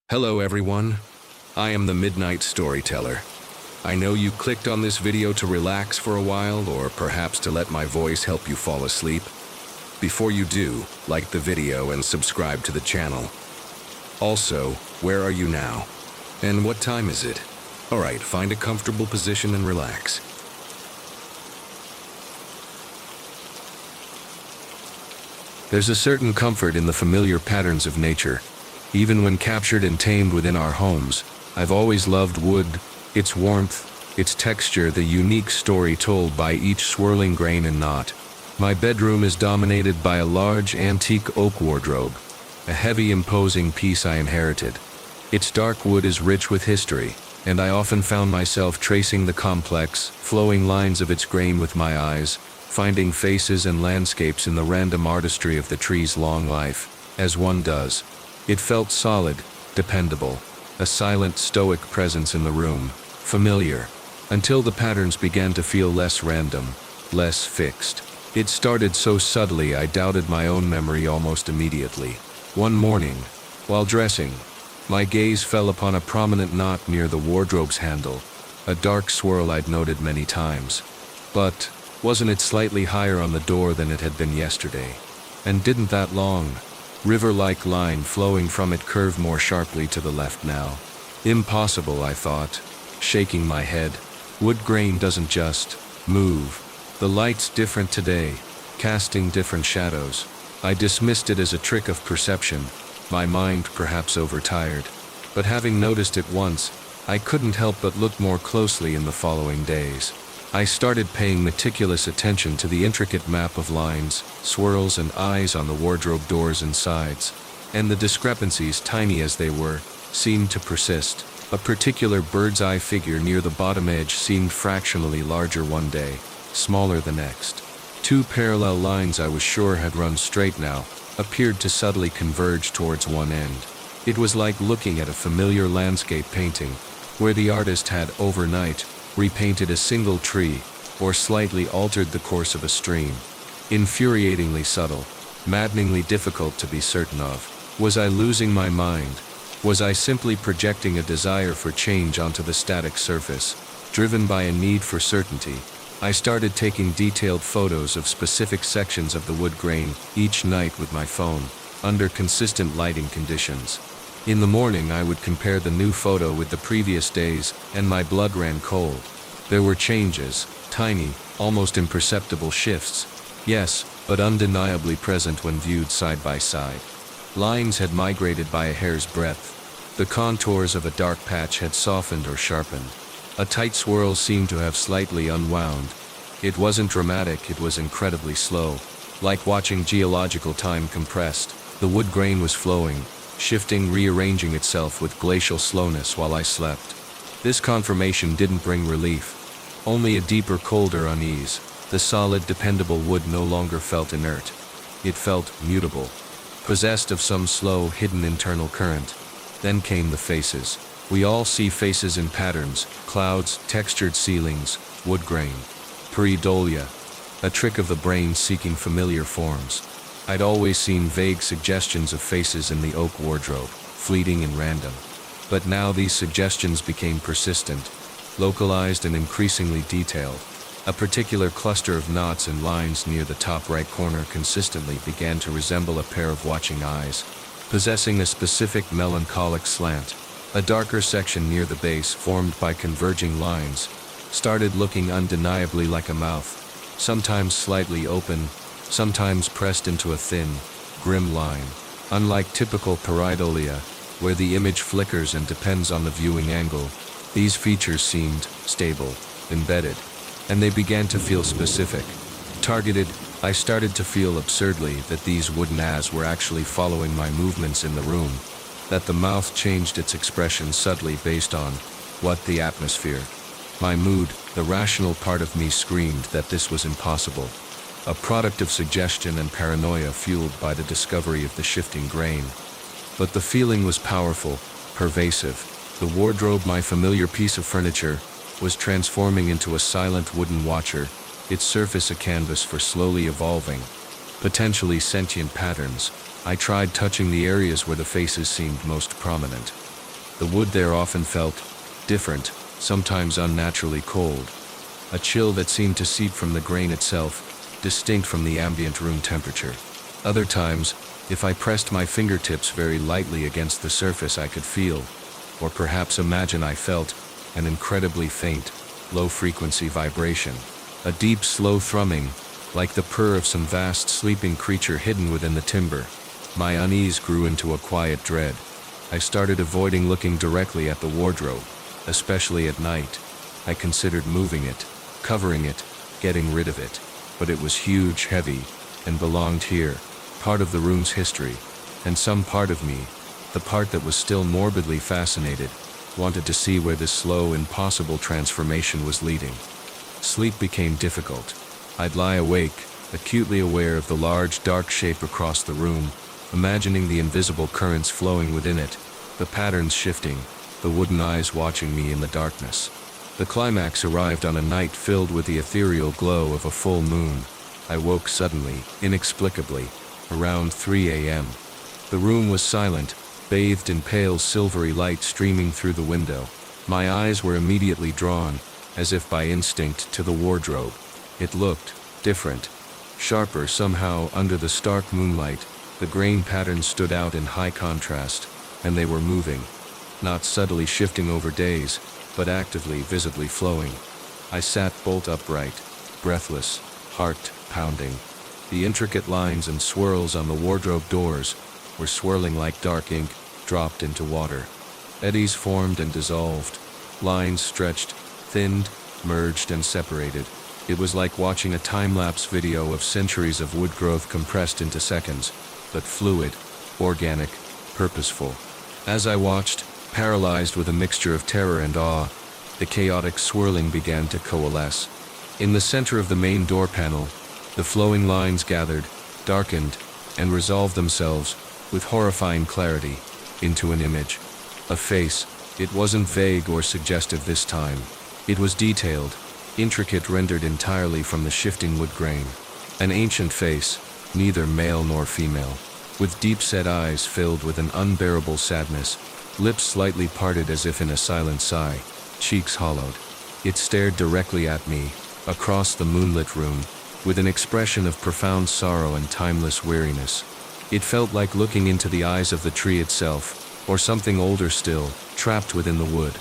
Hello everyone, I am the Midnight Storyteller. I know you clicked on this video to relax for a while or perhaps to let my voice help you fall asleep. Before you do, like the video and subscribe to the channel. Also, where are you now? And what time is it? Alright, find a comfortable position and relax. There's a certain comfort in the familiar patterns of nature. Even when captured and tamed within our homes, I've always loved wood, its warmth, its texture, the unique story told by each swirling grain and knot. My bedroom is dominated by a large antique oak wardrobe, a heavy imposing piece I inherited. Its dark wood is rich with history, and I often found myself tracing the complex, flowing lines of its grain with my eyes, finding faces and landscapes in the random artistry of the tree's long life, as one does. It felt solid, dependable, a silent, stoic presence in the room, familiar, until the patterns began to feel less random, less fixed. It started so subtly I doubted my own memory almost immediately. One morning, while dressing, my gaze fell upon a prominent knot near the wardrobe's handle, a dark swirl I'd noted many times. But wasn't it slightly higher on the door than it had been yesterday? And didn't that long, river-like line flowing from it curve more sharply to the left now? Impossible, I thought, shaking my head. Wood grain doesn't just move. The light's different today, casting different shadows. I dismissed it as a trick of perception, my mind perhaps overtired. But having noticed it once, I couldn't help but look more closely in the following days. I started paying meticulous attention to the intricate map of lines, swirls, and eyes on the wardrobe doors and sides, and the discrepancies, tiny as they were, seemed to persist. A particular bird's-eye figure near the bottom edge seemed fractionally larger one day, smaller the next. Two parallel lines I was sure had run straight now appeared to subtly converge towards one end. It was like looking at a familiar landscape painting, where the artist had, overnight, repainted a single tree, or slightly altered the course of a stream. Infuriatingly subtle, maddeningly difficult to be certain of. Was I losing my mind? Was I simply projecting a desire for change onto the static surface, driven by a need for certainty? I started taking detailed photos of specific sections of the wood grain each night with my phone, under consistent lighting conditions. In the morning I would compare the new photo with the previous day's, and my blood ran cold. There were changes, tiny, almost imperceptible shifts, yes, but undeniably present when viewed side by side. Lines had migrated by a hair's breadth. The contours of a dark patch had softened or sharpened. A tight swirl seemed to have slightly unwound. It wasn't dramatic, it was incredibly slow, like watching geological time compressed. The wood grain was flowing, shifting, rearranging itself with glacial slowness while I slept. This confirmation didn't bring relief, only a deeper, colder unease. The solid, dependable wood no longer felt inert. It felt mutable, possessed of some slow, hidden internal current. Then came the faces. We all see faces in patterns, clouds, textured ceilings, wood grain. Pareidolia, a trick of the brain seeking familiar forms. I'd always seen vague suggestions of faces in the oak wardrobe, fleeting and random. But now these suggestions became persistent, localized and increasingly detailed. A particular cluster of knots and lines near the top right corner consistently began to resemble a pair of watching eyes, possessing a specific melancholic slant. A darker section near the base, formed by converging lines, started looking undeniably like a mouth, sometimes slightly open, sometimes pressed into a thin, grim line. Unlike typical pareidolia, where the image flickers and depends on the viewing angle, these features seemed stable, embedded, and they began to feel specific, targeted. I started to feel absurdly that these wooden eyes were actually following my movements in the room, that the mouth changed its expression subtly based on the atmosphere. My mood, the rational part of me screamed that this was impossible, a product of suggestion and paranoia fueled by the discovery of the shifting grain. But the feeling was powerful, pervasive. The wardrobe, my familiar piece of furniture, was transforming into a silent wooden watcher, its surface a canvas for slowly evolving, potentially sentient patterns. I tried touching the areas where the faces seemed most prominent. The wood there often felt different, sometimes unnaturally cold. A chill that seemed to seep from the grain itself, distinct from the ambient room temperature. Other times, if I pressed my fingertips very lightly against the surface, I could feel, or perhaps imagine I felt, an incredibly faint, low-frequency vibration. A deep, slow thrumming, like the purr of some vast sleeping creature hidden within the timber. My unease grew into a quiet dread. I started avoiding looking directly at the wardrobe, especially at night. I considered moving it, covering it, getting rid of it. But it was huge, heavy, and belonged here, part of the room's history. And some part of me, the part that was still morbidly fascinated, wanted to see where this slow, impossible transformation was leading. Sleep became difficult. I'd lie awake, acutely aware of the large, dark shape across the room, imagining the invisible currents flowing within it, the patterns shifting, the wooden eyes watching me in the darkness. The climax arrived on a night filled with the ethereal glow of a full moon. I woke suddenly, inexplicably, around 3 a.m. The room was silent, bathed in pale silvery light streaming through the window. My eyes were immediately drawn, as if by instinct, to the wardrobe. It looked different, sharper somehow under the stark moonlight. The grain patterns stood out in high contrast, and they were moving, not subtly shifting over days, but actively, visibly flowing. I sat bolt upright, breathless, heart pounding. The intricate lines and swirls on the wardrobe doors were swirling like dark ink dropped into water. Eddies formed and dissolved. Lines stretched, thinned, merged and separated. It was like watching a time-lapse video of centuries of wood growth compressed into seconds, but fluid, organic, purposeful. As I watched, paralyzed with a mixture of terror and awe, the chaotic swirling began to coalesce. In the center of the main door panel, the flowing lines gathered, darkened, and resolved themselves, with horrifying clarity, into an image. A face. It wasn't vague or suggestive this time. It was detailed, intricate, rendered entirely from the shifting wood grain. An ancient face, neither male nor female, with deep-set eyes filled with an unbearable sadness, lips slightly parted as if in a silent sigh, cheeks hollowed. It stared directly at me, across the moonlit room, with an expression of profound sorrow and timeless weariness. It felt like looking into the eyes of the tree itself, or something older still, trapped within the wood.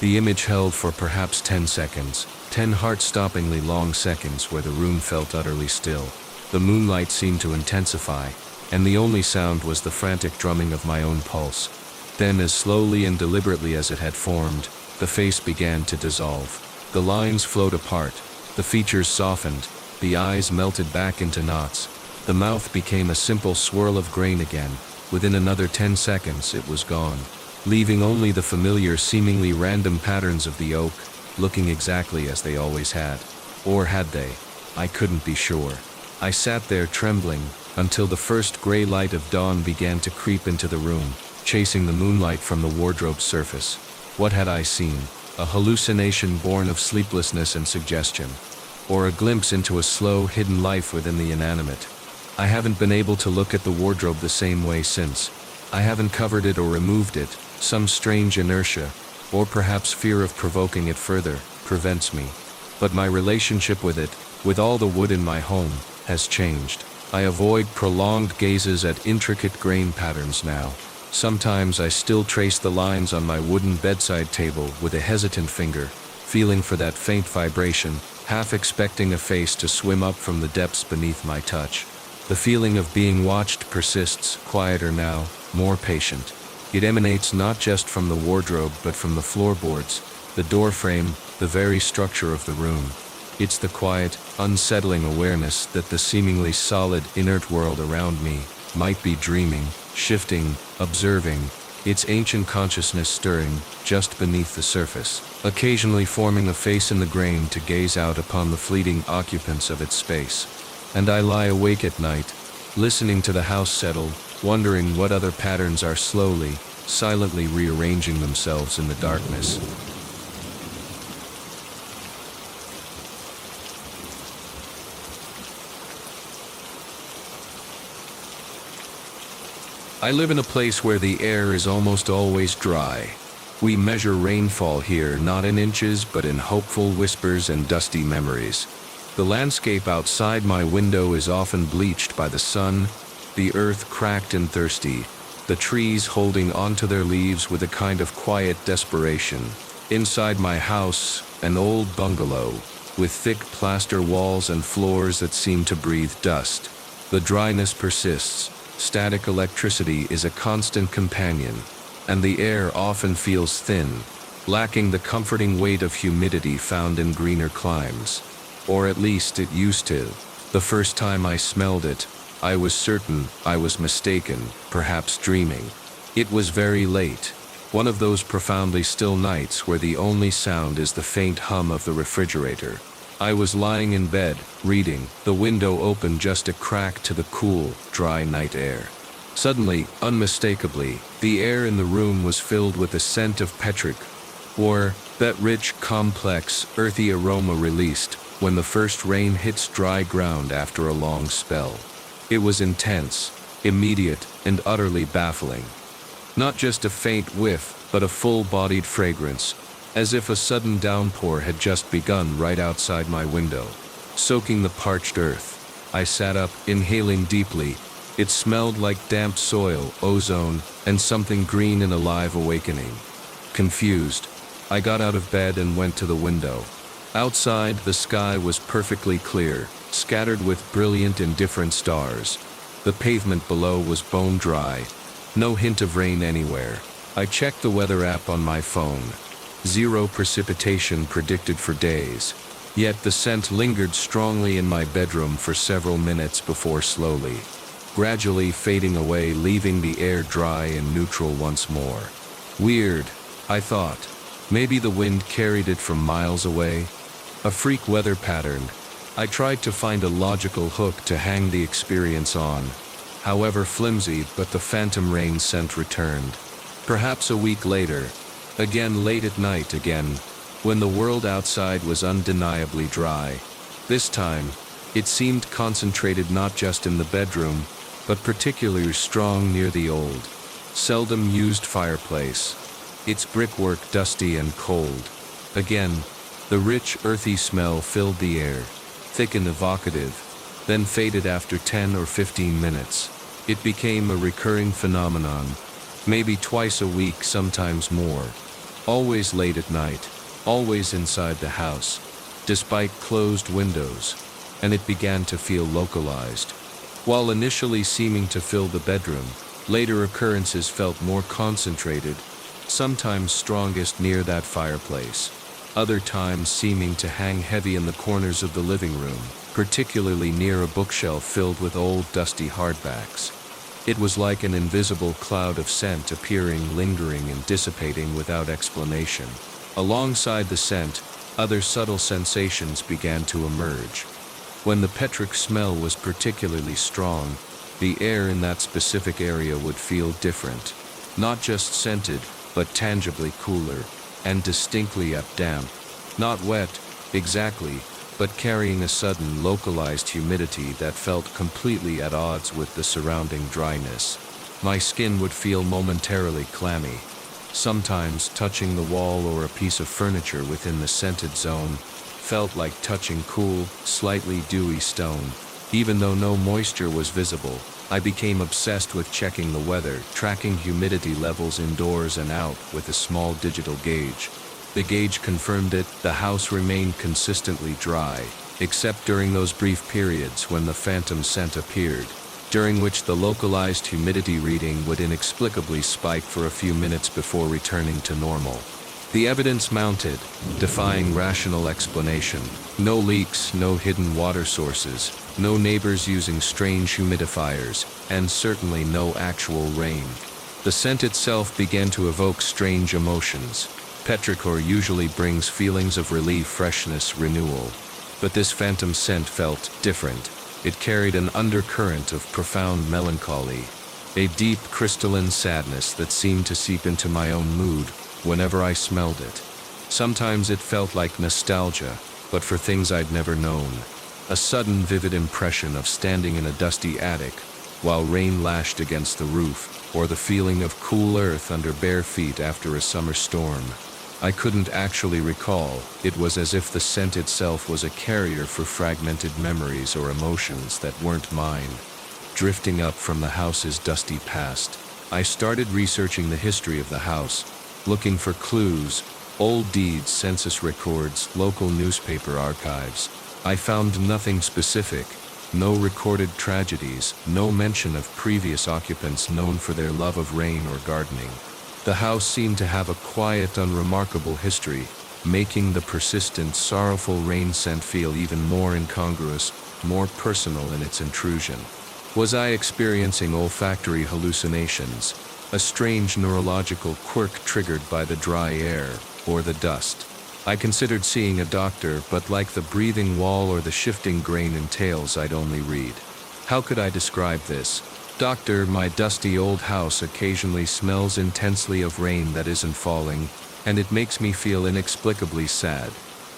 The image held for perhaps 10 seconds, 10 heart-stoppingly long seconds where the room felt utterly still. The moonlight seemed to intensify, and the only sound was the frantic drumming of my own pulse. Then, as slowly and deliberately as it had formed, the face began to dissolve. The lines flowed apart, the features softened, the eyes melted back into knots. The mouth became a simple swirl of grain again. Within another 10 seconds it was gone, leaving only the familiar, seemingly random patterns of the oak, looking exactly as they always had. Or had they? I couldn't be sure. I sat there trembling, until the first gray light of dawn began to creep into the room, chasing the moonlight from the wardrobe's surface. What had I seen? A hallucination born of sleeplessness and suggestion? Or a glimpse into a slow, hidden life within the inanimate? I haven't been able to look at the wardrobe the same way since. I haven't covered it or removed it. Some strange inertia, or perhaps fear of provoking it further, prevents me. But my relationship with it, with all the wood in my home, has changed. I avoid prolonged gazes at intricate grain patterns now. Sometimes I still trace the lines on my wooden bedside table with a hesitant finger, feeling for that faint vibration, half expecting a face to swim up from the depths beneath my touch. The feeling of being watched persists, quieter now, more patient. It emanates not just from the wardrobe but from the floorboards, the door frame, the very structure of the room. It's the quiet, unsettling awareness that the seemingly solid, inert world around me might be dreaming, shifting, observing, its ancient consciousness stirring just beneath the surface, occasionally forming a face in the grain to gaze out upon the fleeting occupants of its space. And I lie awake at night, listening to the house settle, wondering what other patterns are slowly, silently rearranging themselves in the darkness. I live in a place where the air is almost always dry. We measure rainfall here not in inches but in hopeful whispers and dusty memories. The landscape outside my window is often bleached by the sun, the earth cracked and thirsty, the trees holding onto their leaves with a kind of quiet desperation. Inside my house, an old bungalow, with thick plaster walls and floors that seem to breathe dust. The dryness persists, static electricity is a constant companion, and the air often feels thin, lacking the comforting weight of humidity found in greener climes. Or at least it used to. The first time I smelled it, I was certain I was mistaken, perhaps dreaming. It was very late, one of those profoundly still nights where the only sound is the faint hum of the refrigerator. I was lying in bed, reading, the window open just a crack to the cool, dry night air. Suddenly, unmistakably, the air in the room was filled with the scent of petric, or that rich, complex, earthy aroma released when the first rain hits dry ground after a long spell. It was intense, immediate, and utterly baffling. Not just a faint whiff, but a full-bodied fragrance, as if a sudden downpour had just begun right outside my window. Soaking the parched earth, I sat up, inhaling deeply. It smelled like damp soil, ozone, and something green and alive awakening. Confused, I got out of bed and went to the window. Outside, the sky was perfectly clear, scattered with brilliant indifferent stars. The pavement below was bone dry, no hint of rain anywhere. I checked the weather app on my phone. 0 precipitation predicted for days. Yet the scent lingered strongly in my bedroom for several minutes before slowly, gradually fading away, leaving the air dry and neutral once more. Weird, I thought. Maybe the wind carried it from miles away. A freak weather pattern. I tried to find a logical hook to hang the experience on, however flimsy, but the phantom rain scent returned. Perhaps a week later, again late at night again, when the world outside was undeniably dry. This time, it seemed concentrated not just in the bedroom, but particularly strong near the old, seldom used fireplace, its brickwork dusty and cold. Again, the rich, earthy smell filled the air, thick and evocative, then faded after 10 or 15 minutes. It became a recurring phenomenon, maybe twice a week, sometimes more. Always late at night, always inside the house, despite closed windows, and it began to feel localized. While initially seeming to fill the bedroom, later occurrences felt more concentrated, sometimes strongest near that fireplace, other times seeming to hang heavy in the corners of the living room, particularly near a bookshelf filled with old dusty hardbacks. It was like an invisible cloud of scent appearing, lingering, and dissipating without explanation. Alongside the scent, other subtle sensations began to emerge. When the petric smell was particularly strong, the air in that specific area would feel different. Not just scented, but tangibly cooler, and distinctly damp. Not wet, exactly, but carrying a sudden localized humidity that felt completely at odds with the surrounding dryness. My skin would feel momentarily clammy. Sometimes touching the wall or a piece of furniture within the scented zone felt like touching cool, slightly dewy stone. Even though no moisture was visible, I became obsessed with checking the weather, tracking humidity levels indoors and out with a small digital gauge. The gauge confirmed it. The house remained consistently dry, except during those brief periods when the phantom scent appeared, during which the localized humidity reading would inexplicably spike for a few minutes before returning to normal. The evidence mounted, defying rational explanation. No leaks, no hidden water sources, no neighbors using strange humidifiers, and certainly no actual rain. The scent itself began to evoke strange emotions. Petrichor usually brings feelings of relief, freshness, renewal. But this phantom scent felt different. It carried an undercurrent of profound melancholy, a deep crystalline sadness that seemed to seep into my own mood whenever I smelled it. Sometimes it felt like nostalgia, but for things I'd never known. A sudden vivid impression of standing in a dusty attic, while rain lashed against the roof, or the feeling of cool earth under bare feet after a summer storm. I couldn't actually recall. It was as if the scent itself was a carrier for fragmented memories or emotions that weren't mine. Drifting up from the house's dusty past, I started researching the history of the house, looking for clues, old deeds, census records, local newspaper archives. I found nothing specific, no recorded tragedies, no mention of previous occupants known for their love of rain or gardening. The house seemed to have a quiet, unremarkable history, making the persistent, sorrowful rain scent feel even more incongruous, more personal in its intrusion. Was I experiencing olfactory hallucinations, a strange neurological quirk triggered by the dry air or the dust? I considered seeing a doctor, but like the breathing wall or the shifting grain in tales I'd only read. How could I describe this? Doctor, my dusty old house occasionally smells intensely of rain that isn't falling, and it makes me feel inexplicably sad,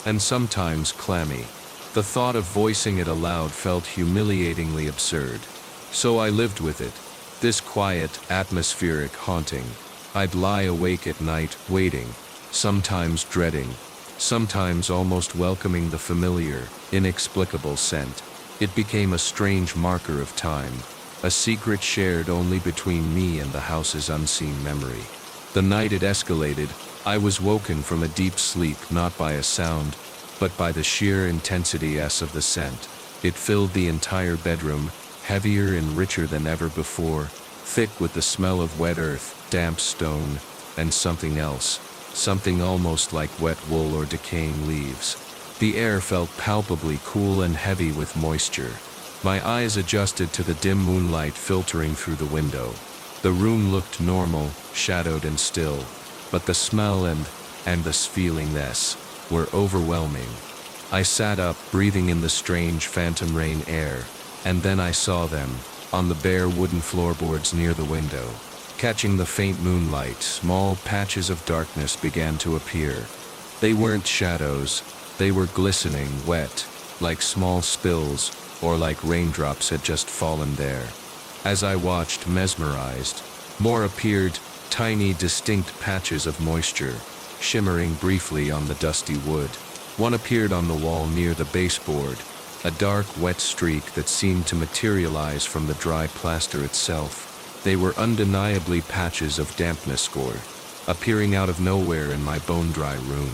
and sometimes clammy. The thought of voicing it aloud felt humiliatingly absurd. So I lived with it, this quiet, atmospheric haunting. I'd lie awake at night, waiting, sometimes dreading, sometimes almost welcoming the familiar, inexplicable scent. It became a strange marker of time, a secret shared only between me and the house's unseen memory. The night it escalated, I was woken from a deep sleep not by a sound, but by the sheer intensity of the scent. It filled the entire bedroom, heavier and richer than ever before, thick with the smell of wet earth, damp stone, and something else, something almost like wet wool or decaying leaves. The air felt palpably cool and heavy with moisture. My eyes adjusted to the dim moonlight filtering through the window. The room looked normal, shadowed and still, but the smell and this feelingness were overwhelming. I sat up, breathing in the strange phantom rain air, and then I saw them, on the bare wooden floorboards near the window. Catching the faint moonlight, small patches of darkness began to appear. They weren't shadows, they were glistening, wet, like small spills, or like raindrops had just fallen there. As I watched, mesmerized, more appeared, tiny, distinct patches of moisture, shimmering briefly on the dusty wood. One appeared on the wall near the baseboard, a dark, wet streak that seemed to materialize from the dry plaster itself. They were undeniably patches of dampness score, appearing out of nowhere in my bone-dry room.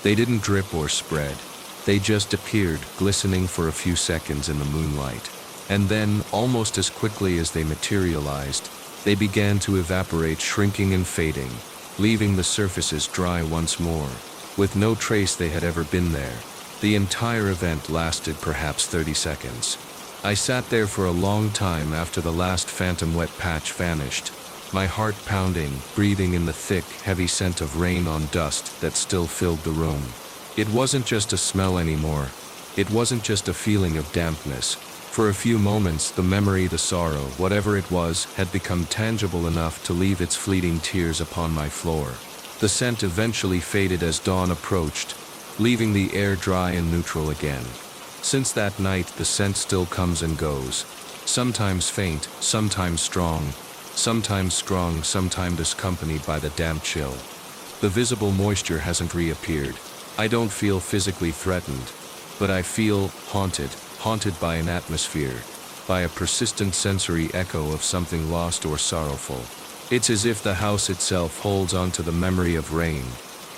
They didn't drip or spread. They just appeared, glistening for a few seconds in the moonlight. And then, almost as quickly as they materialized, they began to evaporate, shrinking and fading, leaving the surfaces dry once more, with no trace they had ever been there. The entire event lasted perhaps 30 seconds. I sat there for a long time after the last phantom wet patch vanished, my heart pounding, breathing in the thick, heavy scent of rain on dust that still filled the room. It wasn't just a smell anymore. It wasn't just a feeling of dampness. For a few moments, the memory, the sorrow, whatever it was, had become tangible enough to leave its fleeting tears upon my floor. The scent eventually faded as dawn approached, leaving the air dry and neutral again. Since that night, the scent still comes and goes, sometimes faint, sometimes strong, sometimes accompanied by the damp chill. The visible moisture hasn't reappeared. I don't feel physically threatened, but I feel haunted by an atmosphere, by a persistent sensory echo of something lost or sorrowful. It's as if the house itself holds on to the memory of rain,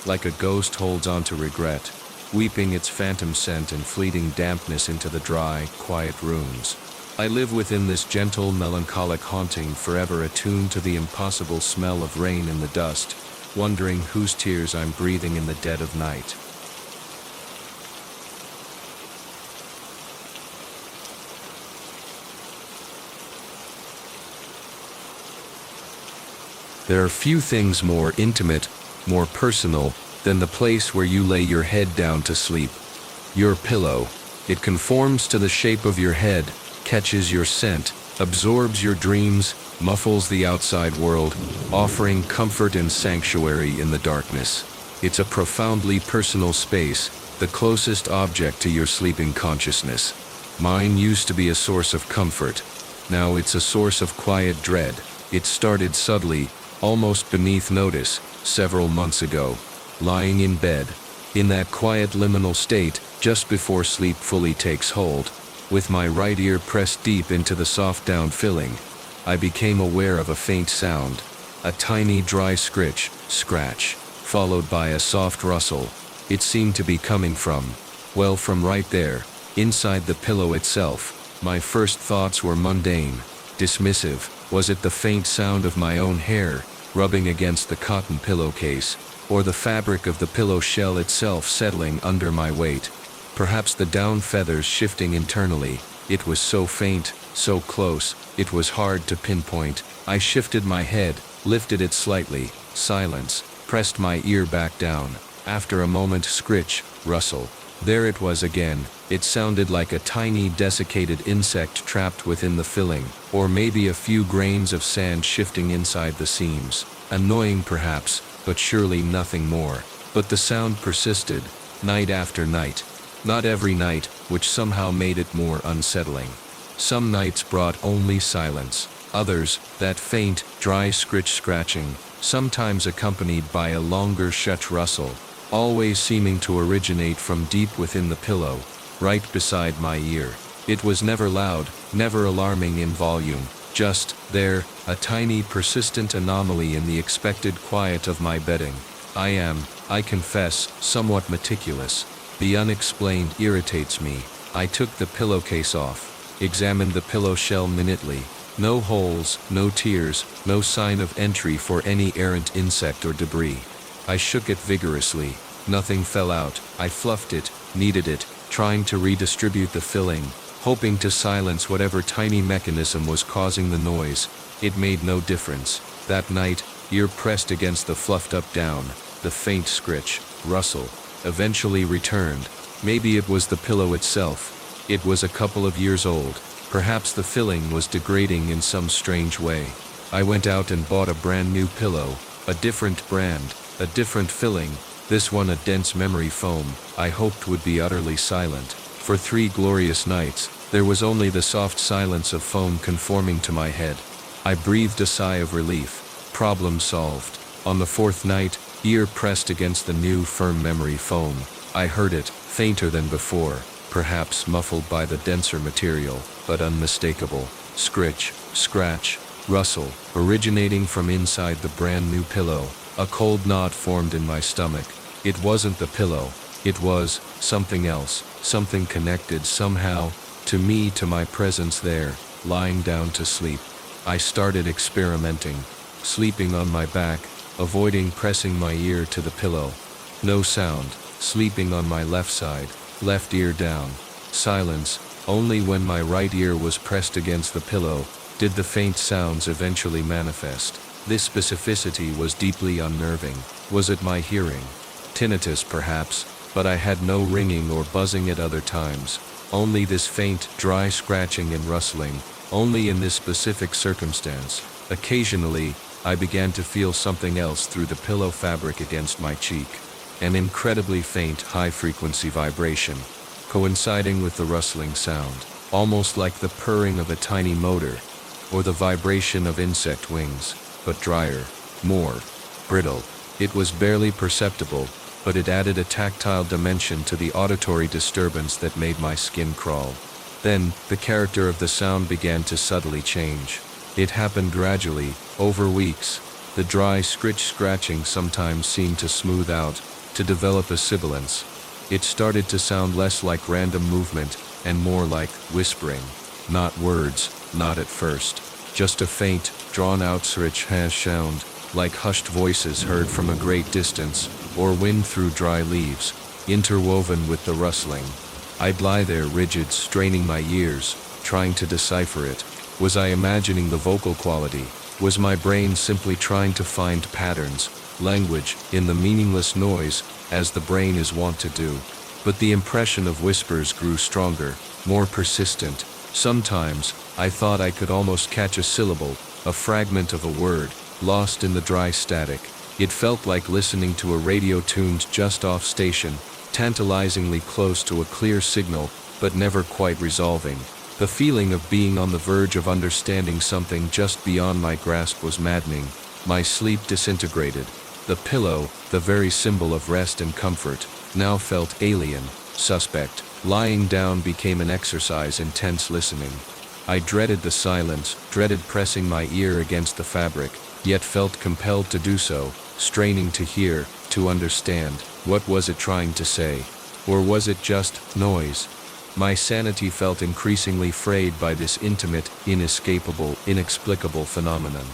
like a ghost holds on to regret, weeping its phantom scent and fleeting dampness into the dry, quiet rooms. I live within this gentle, melancholic haunting, forever attuned to the impossible smell of rain in the dust, wondering whose tears I'm breathing in the dead of night. There are few things more intimate, more personal, than the place where you lay your head down to sleep. Your pillow. It conforms to the shape of your head, catches your scent, absorbs your dreams, muffles the outside world, offering comfort and sanctuary in the darkness. It's a profoundly personal space, the closest object to your sleeping consciousness. Mine used to be a source of comfort, Now it's a source of quiet dread. It started subtly, almost beneath notice, several months ago. Lying in bed, in that quiet liminal state, just before sleep fully takes hold, with my right ear pressed deep into the soft down filling, I became aware of a faint sound, a tiny dry scratch, followed by a soft rustle. It seemed to be coming from right there, inside the pillow itself. My first thoughts were mundane, dismissive. Was it the faint sound of my own hair, rubbing against the cotton pillowcase, or the fabric of the pillow shell itself settling under my weight? Perhaps the down feathers shifting internally. It was so faint, so close, it was hard to pinpoint. I shifted my head, lifted it slightly. Silence. Pressed my ear back down. After a moment, scritch, rustle. There it was again. It sounded like a tiny desiccated insect trapped within the filling, or maybe a few grains of sand shifting inside the seams. Annoying perhaps, but surely nothing more. But the sound persisted, night after night. Not every night, which somehow made it more unsettling. Some nights brought only silence. Others, that faint, dry scratching, sometimes accompanied by a longer shutch rustle, always seeming to originate from deep within the pillow, right beside my ear. It was never loud, never alarming in volume, just there, a tiny persistent anomaly in the expected quiet of my bedding. I confess, somewhat meticulous. The unexplained irritates me. I took the pillowcase off, examined the pillow shell minutely. No holes, no tears, no sign of entry for any errant insect or debris. I shook it vigorously. Nothing fell out. I fluffed it, kneaded it, trying to redistribute the filling, hoping to silence whatever tiny mechanism was causing the noise. It made no difference. That night, ear pressed against the fluffed up down, the faint scritch, rustle, eventually returned. Maybe it was the pillow itself. It was a couple of years old. Perhaps the filling was degrading in some strange way. I went out and bought a brand new pillow, a different brand, a different filling, this one a dense memory foam I hoped would be utterly silent. For 3 glorious nights, there was only the soft silence of foam conforming to my head. I breathed a sigh of relief. Problem solved. On the 4th night, ear pressed against the new firm memory foam. I heard it, fainter than before, perhaps muffled by the denser material, but unmistakable. Scratch, rustle, originating from inside the brand new pillow. A cold knot formed in my stomach. It wasn't the pillow. It was something else, something connected somehow to me, to my presence there, lying down to sleep. I started experimenting, sleeping on my back, avoiding pressing my ear to the pillow. No sound, sleeping on my left side, left ear down. Silence, only when my right ear was pressed against the pillow did the faint sounds eventually manifest. This specificity was deeply unnerving. Was it my hearing? Tinnitus perhaps, but I had no ringing or buzzing at other times. Only this faint, dry scratching and rustling, only in this specific circumstance. Occasionally, I began to feel something else through the pillow fabric against my cheek. An incredibly faint, high-frequency vibration, coinciding with the rustling sound, almost like the purring of a tiny motor, or the vibration of insect wings, but drier, more brittle. It was barely perceptible, but it added a tactile dimension to the auditory disturbance that made my skin crawl. Then, the character of the sound began to subtly change. It happened gradually, over weeks. The dry scratching sometimes seemed to smooth out, to develop a sibilance. It started to sound less like random movement, and more like whispering. Not words, not at first. Just a faint, drawn-out sound, like hushed voices heard from a great distance, or wind through dry leaves, interwoven with the rustling. I'd lie there rigid, straining my ears, trying to decipher it. Was I imagining the vocal quality? Was my brain simply trying to find patterns, language, in the meaningless noise, as the brain is wont to do? But the impression of whispers grew stronger, more persistent. Sometimes, I thought I could almost catch a syllable, a fragment of a word, lost in the dry static. It felt like listening to a radio tuned just off station, tantalizingly close to a clear signal, but never quite resolving. The feeling of being on the verge of understanding something just beyond my grasp was maddening. My sleep disintegrated. The pillow, the very symbol of rest and comfort, now felt alien, suspect. Lying down became an exercise in tense listening. I dreaded the silence, dreaded pressing my ear against the fabric, yet felt compelled to do so, straining to hear, to understand. What was it trying to say? Or was it just noise? My sanity felt increasingly frayed by this intimate, inescapable, inexplicable phenomenon.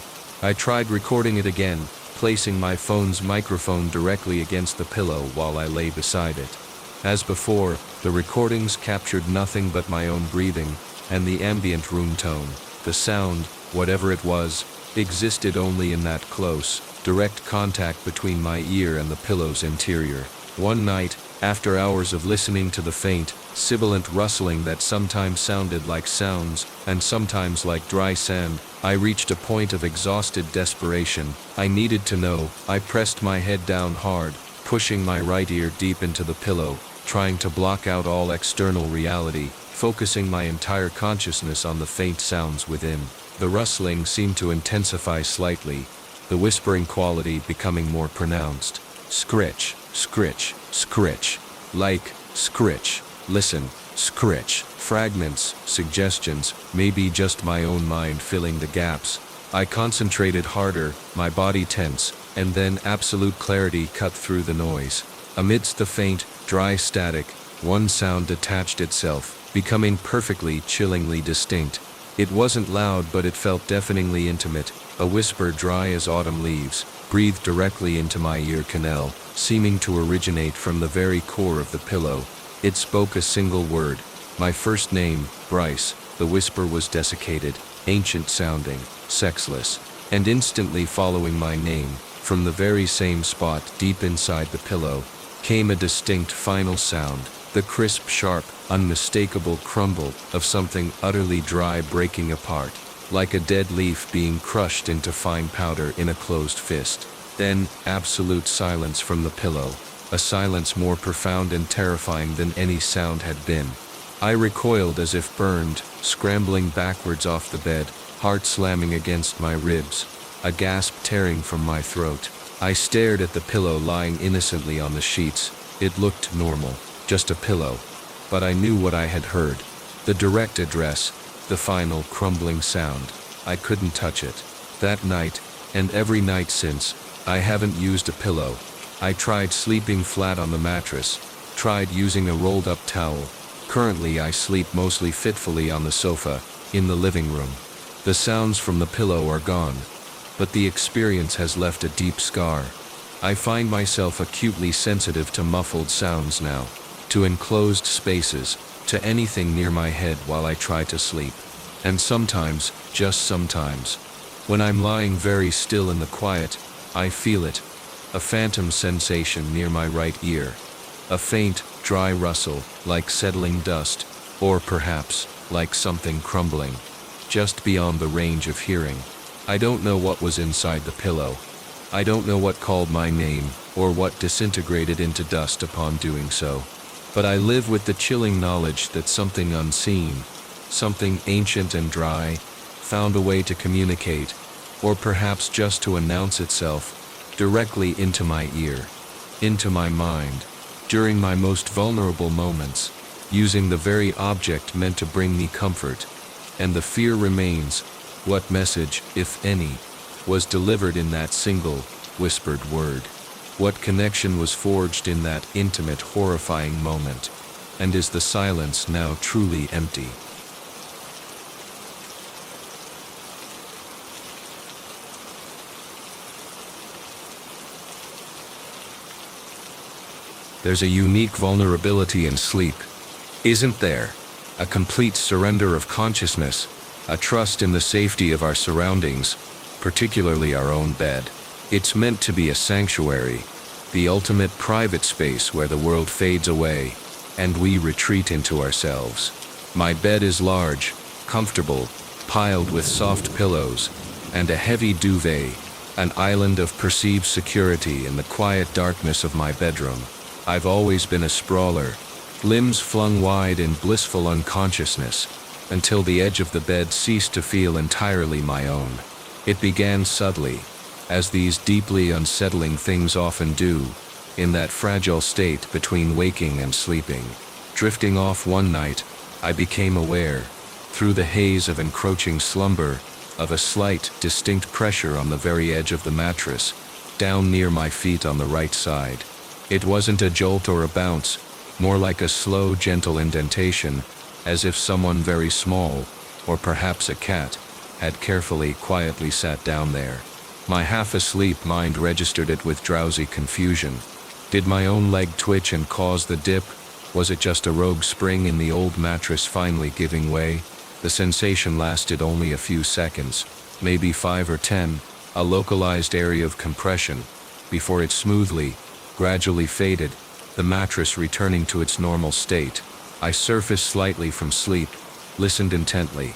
I tried recording it again, placing my phone's microphone directly against the pillow while I lay beside it. As before, the recordings captured nothing but my own breathing, and the ambient room tone. The sound, whatever it was, existed only in that close, direct contact between my ear and the pillow's interior. One night, after hours of listening to the faint, sibilant rustling that sometimes sounded like sounds, and sometimes like dry sand, I reached a point of exhausted desperation. I needed to know. I pressed my head down hard, pushing my right ear deep into the pillow, trying to block out all external reality, focusing my entire consciousness on the faint sounds within. The rustling seemed to intensify slightly, the whispering quality becoming more pronounced. Scritch, scritch, scritch. Like, scritch. Listen, scritch. Fragments, suggestions, maybe just my own mind filling the gaps. I concentrated harder, my body tense, and then absolute clarity cut through the noise. Amidst the faint, dry static, one sound detached itself, becoming perfectly, chillingly distinct. It wasn't loud, but it felt deafeningly intimate, a whisper dry as autumn leaves, breathed directly into my ear canal, seeming to originate from the very core of the pillow. It spoke a single word, my first name, Bryce. The whisper was desiccated, ancient sounding, sexless, and instantly following my name, from the very same spot deep inside the pillow, came a distinct final sound, the crisp, sharp, unmistakable crumble of something utterly dry breaking apart, like a dead leaf being crushed into fine powder in a closed fist. Then, absolute silence from the pillow, a silence more profound and terrifying than any sound had been. I recoiled as if burned, scrambling backwards off the bed, heart slamming against my ribs, a gasp tearing from my throat. I stared at the pillow lying innocently on the sheets. It looked normal, just a pillow. But I knew what I had heard. The direct address, the final crumbling sound. I couldn't touch it. That night, and every night since, I haven't used a pillow. I tried sleeping flat on the mattress, tried using a rolled-up towel. Currently I sleep mostly fitfully on the sofa, in the living room. The sounds from the pillow are gone, but the experience has left a deep scar. I find myself acutely sensitive to muffled sounds now, to enclosed spaces, to anything near my head while I try to sleep. And sometimes, just sometimes, when I'm lying very still in the quiet, I feel it, a phantom sensation near my right ear, a faint, dry rustle, like settling dust, or perhaps, like something crumbling, just beyond the range of hearing. I don't know what was inside the pillow. I don't know what called my name, or what disintegrated into dust upon doing so. But I live with the chilling knowledge that something unseen, something ancient and dry, found a way to communicate, or perhaps just to announce itself, directly into my ear, into my mind, during my most vulnerable moments, using the very object meant to bring me comfort. And the fear remains, what message, if any, was delivered in that single, whispered word? What connection was forged in that intimate, horrifying moment? And is the silence now truly empty? There's a unique vulnerability in sleep, isn't there? A complete surrender of consciousness, a trust in the safety of our surroundings, particularly our own bed. It's meant to be a sanctuary, the ultimate private space where the world fades away, and we retreat into ourselves. My bed is large, comfortable, piled with soft pillows, and a heavy duvet, an island of perceived security in the quiet darkness of my bedroom. I've always been a sprawler, limbs flung wide in blissful unconsciousness, until the edge of the bed ceased to feel entirely my own. It began subtly, as these deeply unsettling things often do, in that fragile state between waking and sleeping. Drifting off one night, I became aware, through the haze of encroaching slumber, of a slight, distinct pressure on the very edge of the mattress, down near my feet on the right side. It wasn't a jolt or a bounce, more like a slow, gentle indentation, as if someone very small, or perhaps a cat, had carefully, quietly sat down there. My half-asleep mind registered it with drowsy confusion. Did my own leg twitch and cause the dip? Was it just a rogue spring in the old mattress finally giving way? The sensation lasted only a few seconds, maybe 5 or 10, a localized area of compression, before it smoothly, gradually faded, the mattress returning to its normal state. I surfaced slightly from sleep, listened intently.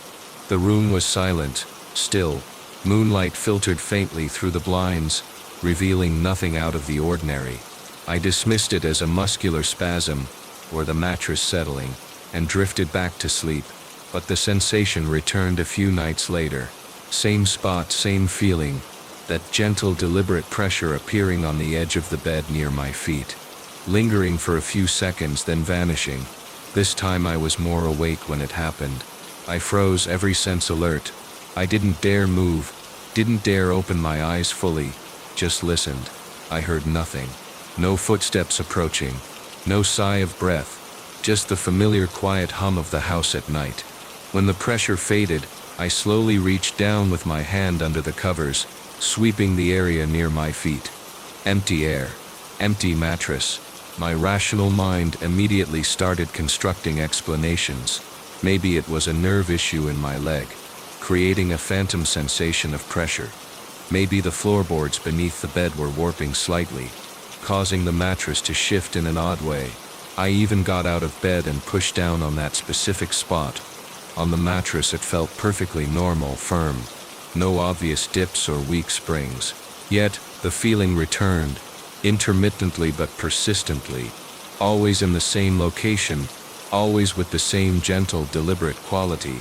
The room was silent, still. Moonlight filtered faintly through the blinds, revealing nothing out of the ordinary. I dismissed it as a muscular spasm, or the mattress settling, and drifted back to sleep. But the sensation returned a few nights later. Same spot, same feeling, that gentle, deliberate pressure appearing on the edge of the bed near my feet. Lingering for a few seconds, then vanishing. This time I was more awake when it happened. I froze, every sense alert. I didn't dare move, didn't dare open my eyes fully, just listened. I heard nothing. No footsteps approaching, no sigh of breath, just the familiar quiet hum of the house at night. When the pressure faded, I slowly reached down with my hand under the covers, sweeping the area near my feet. Empty air, empty mattress. My rational mind immediately started constructing explanations. Maybe it was a nerve issue in my leg, creating a phantom sensation of pressure. Maybe the floorboards beneath the bed were warping slightly, causing the mattress to shift in an odd way. I even got out of bed and pushed down on that specific spot. On the mattress it felt perfectly normal, firm. No obvious dips or weak springs. Yet, the feeling returned, intermittently but persistently. Always in the same location, always with the same gentle, deliberate quality.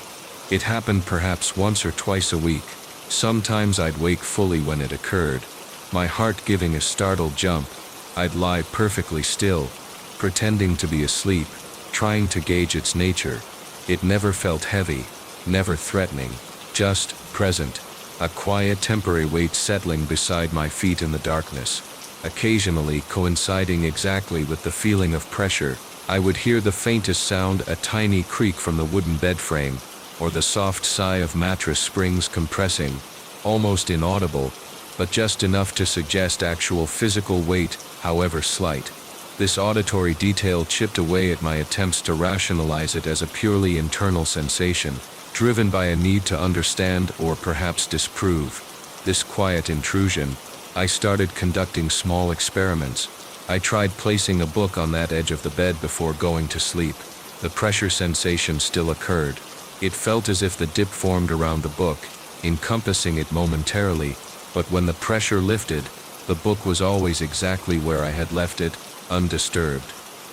It happened perhaps once or twice a week. Sometimes I'd wake fully when it occurred, my heart giving a startled jump. I'd lie perfectly still, pretending to be asleep, trying to gauge its nature. It never felt heavy, never threatening, just present, a quiet temporary weight settling beside my feet in the darkness. Occasionally, coinciding exactly with the feeling of pressure, I would hear the faintest sound, a tiny creak from the wooden bed frame, or the soft sigh of mattress springs compressing, almost inaudible, but just enough to suggest actual physical weight, however slight. This auditory detail chipped away at my attempts to rationalize it as a purely internal sensation, driven by a need to understand or perhaps disprove this quiet intrusion. I started conducting small experiments. I tried placing a book on that edge of the bed before going to sleep. The pressure sensation still occurred. It felt as if the dip formed around the book, encompassing it momentarily, but when the pressure lifted, the book was always exactly where I had left it, undisturbed.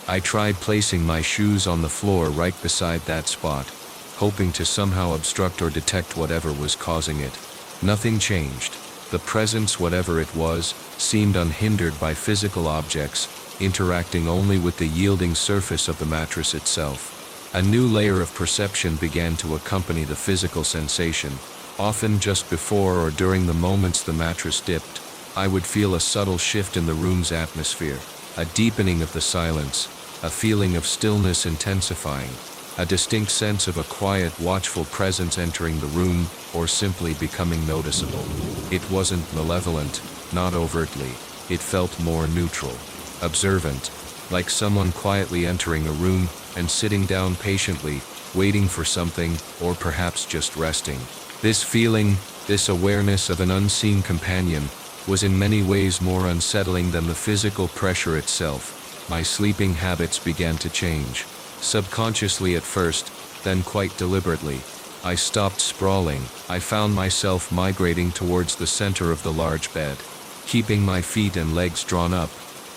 I tried placing my shoes on the floor right beside that spot, hoping to somehow obstruct or detect whatever was causing it. Nothing changed. The presence, whatever it was, seemed unhindered by physical objects, interacting only with the yielding surface of the mattress itself. A new layer of perception began to accompany the physical sensation. Often just before or during the moments the mattress dipped, I would feel a subtle shift in the room's atmosphere, a deepening of the silence, a feeling of stillness intensifying, a distinct sense of a quiet, watchful presence entering the room, or simply becoming noticeable. It wasn't malevolent, not overtly. It felt more neutral, observant, like someone quietly entering a room and sitting down patiently, waiting for something, or perhaps just resting. This feeling, this awareness of an unseen companion, was in many ways more unsettling than the physical pressure itself. My sleeping habits began to change. Subconsciously at first, then quite deliberately. I stopped sprawling. I found myself migrating towards the center of the large bed, keeping my feet and legs drawn up,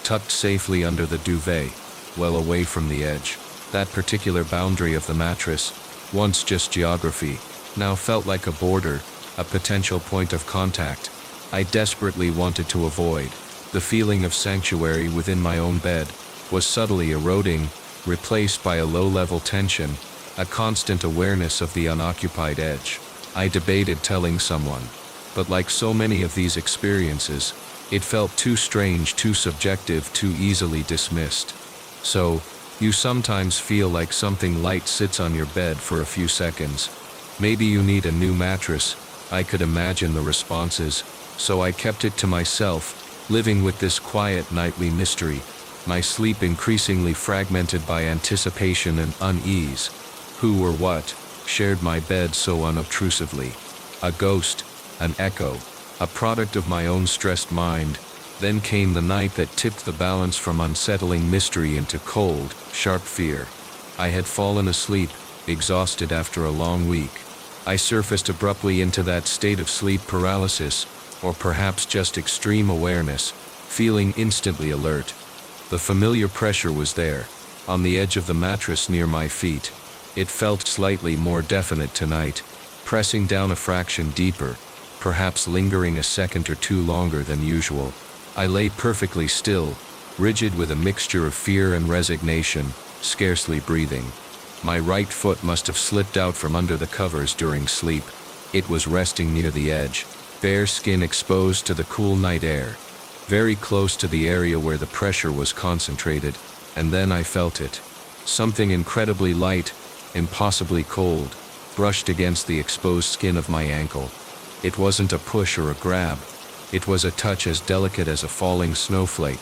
tucked safely under the duvet, well away from the edge. That particular boundary of the mattress, once just geography, now felt like a border, a potential point of contact I desperately wanted to avoid. The feeling of sanctuary within my own bed was subtly eroding, replaced by a low-level tension, a constant awareness of the unoccupied edge. I debated telling someone, but like so many of these experiences, it felt too strange, too subjective, too easily dismissed. So, you sometimes feel like something light sits on your bed for a few seconds. Maybe you need a new mattress. I could imagine the responses, so I kept it to myself, living with this quiet nightly mystery, my sleep increasingly fragmented by anticipation and unease. Who or what shared my bed so unobtrusively? A ghost, an echo, a product of my own stressed mind. Then came the night that tipped the balance from unsettling mystery into cold, sharp fear. I had fallen asleep, exhausted after a long week. I surfaced abruptly into that state of sleep paralysis, or perhaps just extreme awareness, feeling instantly alert. The familiar pressure was there, on the edge of the mattress near my feet. It felt slightly more definite tonight, pressing down a fraction deeper, perhaps lingering a second or two longer than usual. I lay perfectly still, rigid with a mixture of fear and resignation, scarcely breathing. My right foot must have slipped out from under the covers during sleep. It was resting near the edge, bare skin exposed to the cool night air, very close to the area where the pressure was concentrated, and then I felt it. Something incredibly light, impossibly cold, brushed against the exposed skin of my ankle. It wasn't a push or a grab. It was a touch as delicate as a falling snowflake,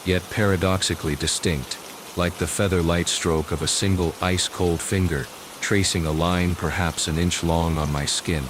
yet paradoxically distinct, like the feather-light stroke of a single ice-cold finger, tracing a line perhaps an inch long on my skin.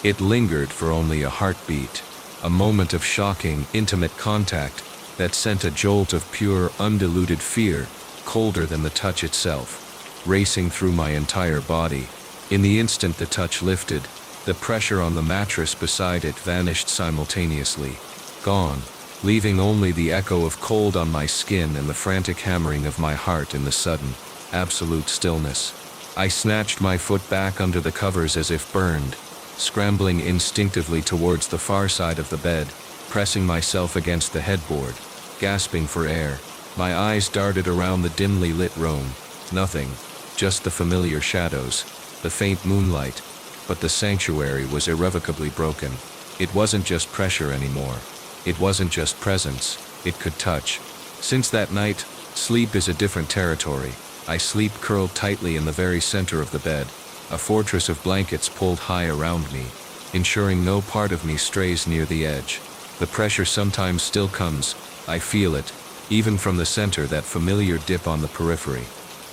It lingered for only a heartbeat, a moment of shocking, intimate contact that sent a jolt of pure, undiluted fear, colder than the touch itself, racing through my entire body. In the instant the touch lifted, the pressure on the mattress beside it vanished simultaneously, gone, leaving only the echo of cold on my skin and the frantic hammering of my heart in the sudden, absolute stillness. I snatched my foot back under the covers as if burned, scrambling instinctively towards the far side of the bed, pressing myself against the headboard, gasping for air. My eyes darted around the dimly lit room. Nothing, just the familiar shadows, the faint moonlight. But the sanctuary was irrevocably broken. It wasn't just pressure anymore. It wasn't just presence. It could touch. Since that night, sleep is a different territory. I sleep curled tightly in the very center of the bed, a fortress of blankets pulled high around me, ensuring no part of me strays near the edge. The pressure sometimes still comes. I feel it, even from the center, that familiar dip on the periphery.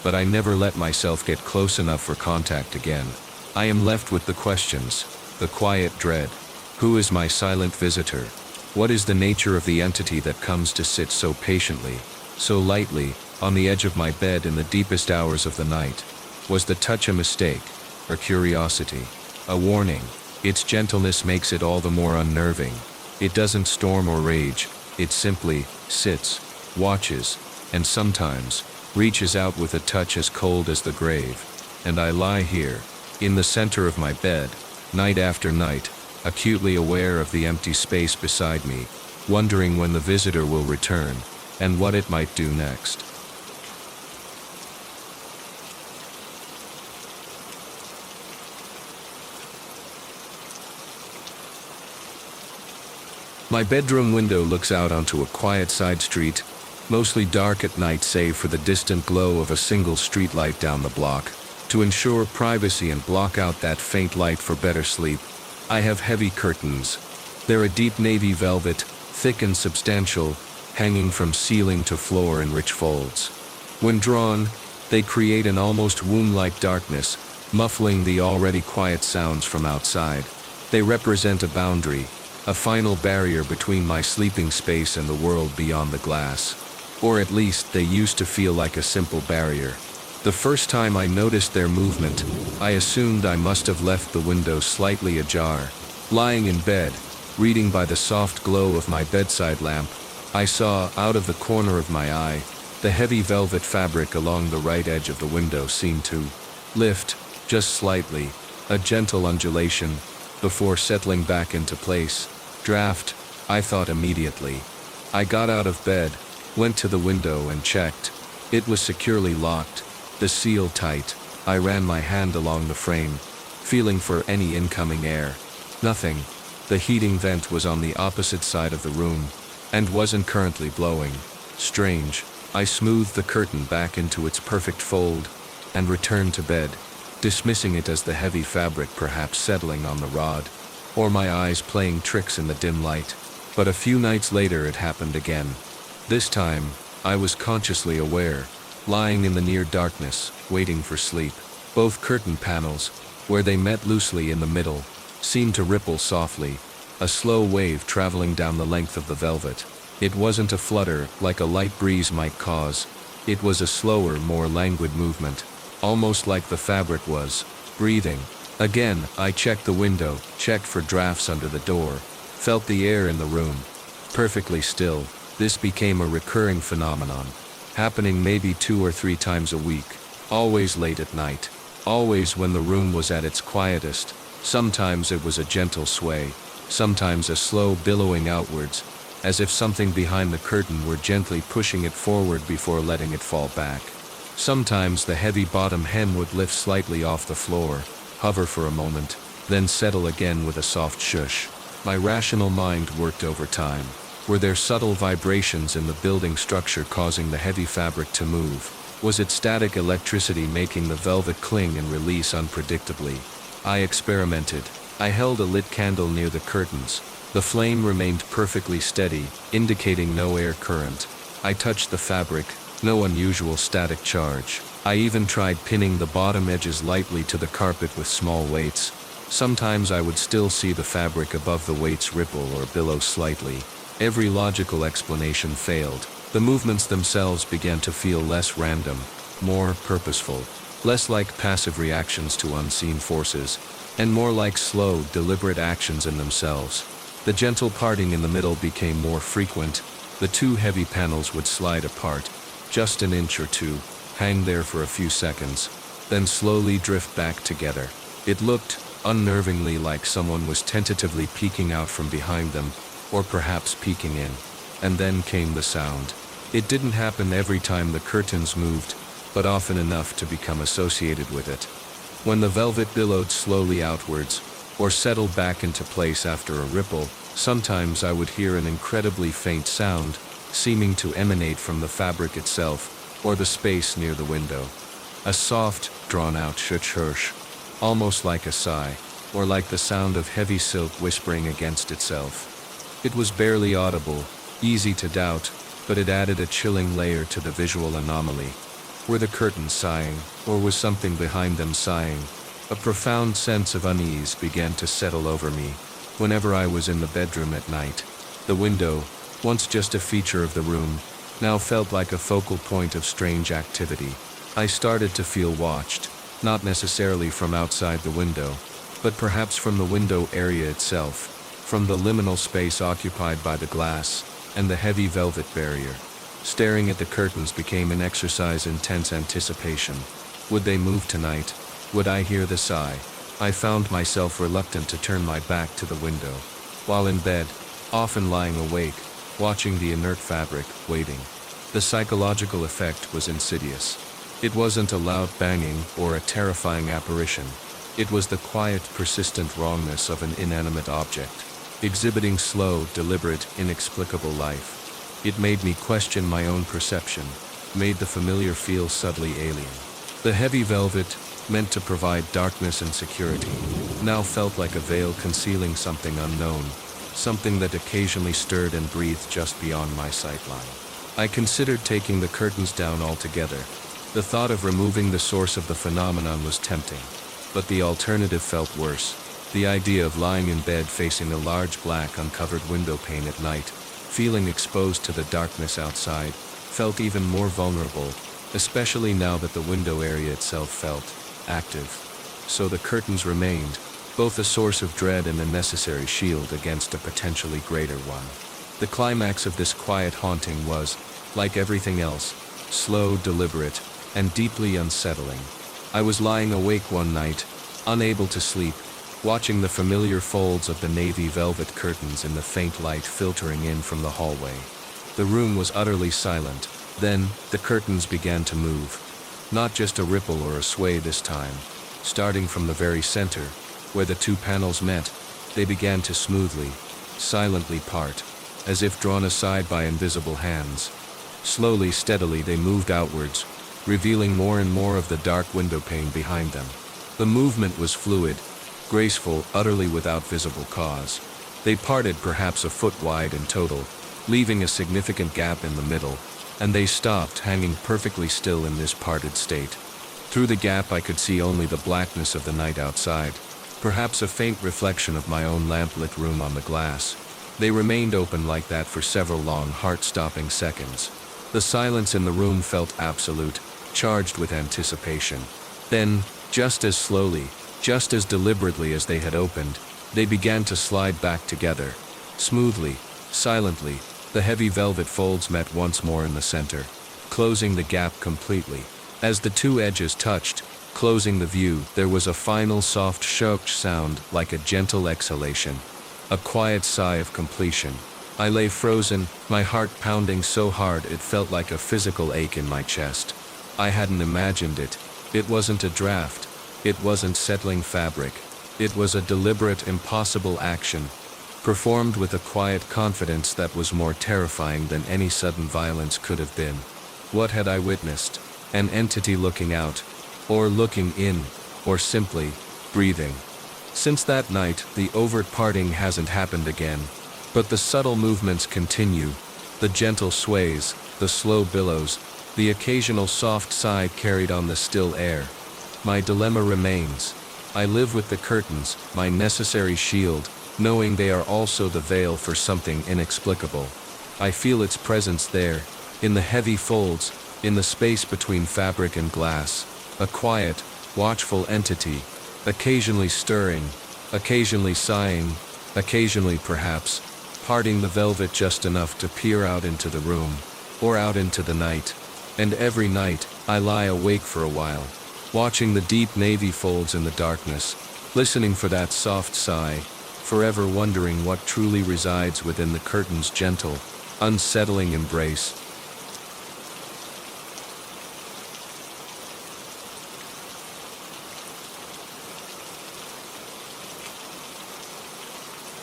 But I never let myself get close enough for contact again. I am left with the questions, the quiet dread. Who is my silent visitor? What is the nature of the entity that comes to sit so patiently, so lightly, on the edge of my bed in the deepest hours of the night? Was the touch a mistake, or curiosity, a warning? Its gentleness makes it all the more unnerving. It doesn't storm or rage, it simply sits, watches, and sometimes reaches out with a touch as cold as the grave. And I lie here, in the center of my bed, night after night, acutely aware of the empty space beside me, wondering when the visitor will return, and what it might do next. My bedroom window looks out onto a quiet side street, mostly dark at night save for the distant glow of a single streetlight down the block. To ensure privacy and block out that faint light for better sleep, I have heavy curtains. They're a deep navy velvet, thick and substantial, hanging from ceiling to floor in rich folds. When drawn, they create an almost womb-like darkness, muffling the already quiet sounds from outside. They represent a boundary, a final barrier between my sleeping space and the world beyond the glass. Or at least they used to feel like a simple barrier. The first time I noticed their movement, I assumed I must have left the window slightly ajar. Lying in bed, reading by the soft glow of my bedside lamp, I saw, out of the corner of my eye, the heavy velvet fabric along the right edge of the window seemed to lift, just slightly, a gentle undulation, before settling back into place. Draft, I thought immediately. I got out of bed, went to the window and checked. It was securely locked, the seal tight. I ran my hand along the frame, feeling for any incoming air. Nothing. The heating vent was on the opposite side of the room, and wasn't currently blowing. Strange. I smoothed the curtain back into its perfect fold, and returned to bed, dismissing it as the heavy fabric perhaps settling on the rod, or my eyes playing tricks in the dim light. But a few nights later it happened again. This time, I was consciously aware, lying in the near darkness, waiting for sleep. Both curtain panels, where they met loosely in the middle, seemed to ripple softly, a slow wave traveling down the length of the velvet. It wasn't a flutter like a light breeze might cause. It was a slower, more languid movement, almost like the fabric was breathing. Again, I checked the window, checked for drafts under the door, felt the air in the room. Perfectly still. This became a recurring phenomenon, happening maybe 2 or 3 times a week, always late at night, always when the room was at its quietest. Sometimes it was a gentle sway, sometimes a slow billowing outwards, as if something behind the curtain were gently pushing it forward before letting it fall back. Sometimes the heavy bottom hem would lift slightly off the floor, hover for a moment, then settle again with a soft shush. My rational mind worked overtime. Were there subtle vibrations in the building structure causing the heavy fabric to move? Was it static electricity making the velvet cling and release unpredictably? I experimented. I held a lit candle near the curtains. The flame remained perfectly steady, indicating no air current. I touched the fabric, no unusual static charge. I even tried pinning the bottom edges lightly to the carpet with small weights. Sometimes I would still see the fabric above the weights ripple or billow slightly. Every logical explanation failed. The movements themselves began to feel less random, more purposeful, less like passive reactions to unseen forces, and more like slow, deliberate actions in themselves. The gentle parting in the middle became more frequent. The 2 heavy panels would slide apart, just an inch or 2, hang there for a few seconds, then slowly drift back together. It looked, unnervingly, like someone was tentatively peeking out from behind them, or perhaps peeking in. And then came the sound. It didn't happen every time the curtains moved, but often enough to become associated with it. When the velvet billowed slowly outwards, or settled back into place after a ripple, sometimes I would hear an incredibly faint sound, seeming to emanate from the fabric itself, or the space near the window. A soft, drawn-out shush, almost like a sigh, or like the sound of heavy silk whispering against itself. It was barely audible, easy to doubt, but it added a chilling layer to the visual anomaly. Were the curtains sighing, or was something behind them sighing? A profound sense of unease began to settle over me. Whenever I was in the bedroom at night, the window, once just a feature of the room, now felt like a focal point of strange activity. I started to feel watched, not necessarily from outside the window, but perhaps from the window area itself, from the liminal space occupied by the glass and the heavy velvet barrier. Staring at the curtains became an exercise in tense anticipation. Would they move tonight? Would I hear the sigh? I found myself reluctant to turn my back to the window. While in bed, often lying awake, watching the inert fabric, waiting. The psychological effect was insidious. It wasn't a loud banging or a terrifying apparition. It was the quiet, persistent wrongness of an inanimate object, exhibiting slow, deliberate, inexplicable life. It made me question my own perception, made the familiar feel subtly alien. The heavy velvet, meant to provide darkness and security, now felt like a veil concealing something unknown, something that occasionally stirred and breathed just beyond my sightline. I considered taking the curtains down altogether. The thought of removing the source of the phenomenon was tempting, but the alternative felt worse. The idea of lying in bed facing a large black uncovered window pane at night, feeling exposed to the darkness outside, felt even more vulnerable, especially now that the window area itself felt active. So the curtains remained, both a source of dread and a necessary shield against a potentially greater one. The climax of this quiet haunting was, like everything else, slow, deliberate, and deeply unsettling. I was lying awake one night, unable to sleep, watching the familiar folds of the navy velvet curtains in the faint light filtering in from the hallway. The room was utterly silent. Then, the curtains began to move. Not just a ripple or a sway this time. Starting from the very center, where the two panels met, they began to smoothly, silently part, as if drawn aside by invisible hands. Slowly, steadily they moved outwards, revealing more and more of the dark window pane behind them. The movement was fluid, graceful, utterly without visible cause. They parted perhaps a foot wide in total, leaving a significant gap in the middle, and they stopped, hanging perfectly still in this parted state. Through the gap I could see only the blackness of the night outside, perhaps a faint reflection of my own lamplit room on the glass. They remained open like that for several long, heart-stopping seconds. The silence in the room felt absolute, charged with anticipation. Then, just as slowly, just as deliberately as they had opened, they began to slide back together. Smoothly, silently, the heavy velvet folds met once more in the center, closing the gap completely. As the two edges touched, closing the view, there was a final soft shock sound like a gentle exhalation, a quiet sigh of completion. I lay frozen, my heart pounding so hard it felt like a physical ache in my chest. I hadn't imagined it. It wasn't a draft. It wasn't settling fabric. It was a deliberate, impossible action, performed with a quiet confidence that was more terrifying than any sudden violence could have been. What had I witnessed? An entity looking out, or looking in, or simply breathing. Since that night, the overt parting hasn't happened again, but the subtle movements continue, the gentle sways, the slow billows, the occasional soft sigh carried on the still air. My dilemma remains. I live with the curtains, my necessary shield, knowing they are also the veil for something inexplicable. I feel its presence there, in the heavy folds, in the space between fabric and glass, a quiet, watchful entity, occasionally stirring, occasionally sighing, occasionally perhaps, parting the velvet just enough to peer out into the room, or out into the night. And every night, I lie awake for a while, watching the deep navy folds in the darkness, listening for that soft sigh, forever wondering what truly resides within the curtain's gentle, unsettling embrace.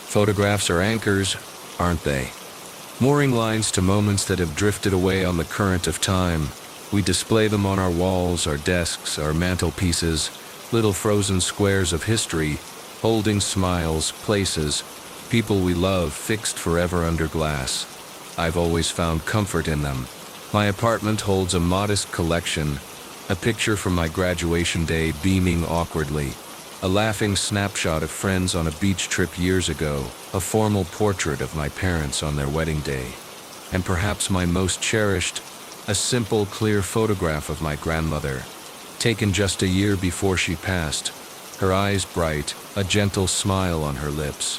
Photographs are anchors, aren't they? Mooring lines to moments that have drifted away on the current of time. We display them on our walls, our desks, our mantelpieces, little frozen squares of history, holding smiles, places, people we love fixed forever under glass. I've always found comfort in them. My apartment holds a modest collection, a picture from my graduation day beaming awkwardly, a laughing snapshot of friends on a beach trip years ago, a formal portrait of my parents on their wedding day, and perhaps my most cherished, a simple, clear photograph of my grandmother, taken just a year before she passed, her eyes bright, a gentle smile on her lips.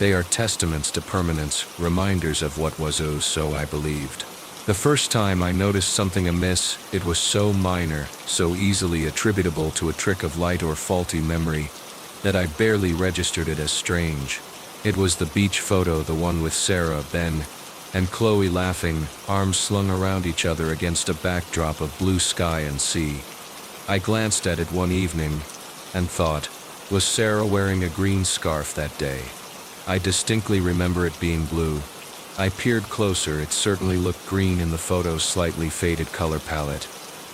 They are testaments to permanence, reminders of what was so I believed. The first time I noticed something amiss, it was so minor, so easily attributable to a trick of light or faulty memory, that I barely registered it as strange. It was the beach photo, the one with Sarah, Ben, and Chloe laughing, arms slung around each other against a backdrop of blue sky and sea. I glanced at it one evening, and thought, was Sarah wearing a green scarf that day? I distinctly remember it being blue. I peered closer, it certainly looked green in the photo's slightly faded color palette.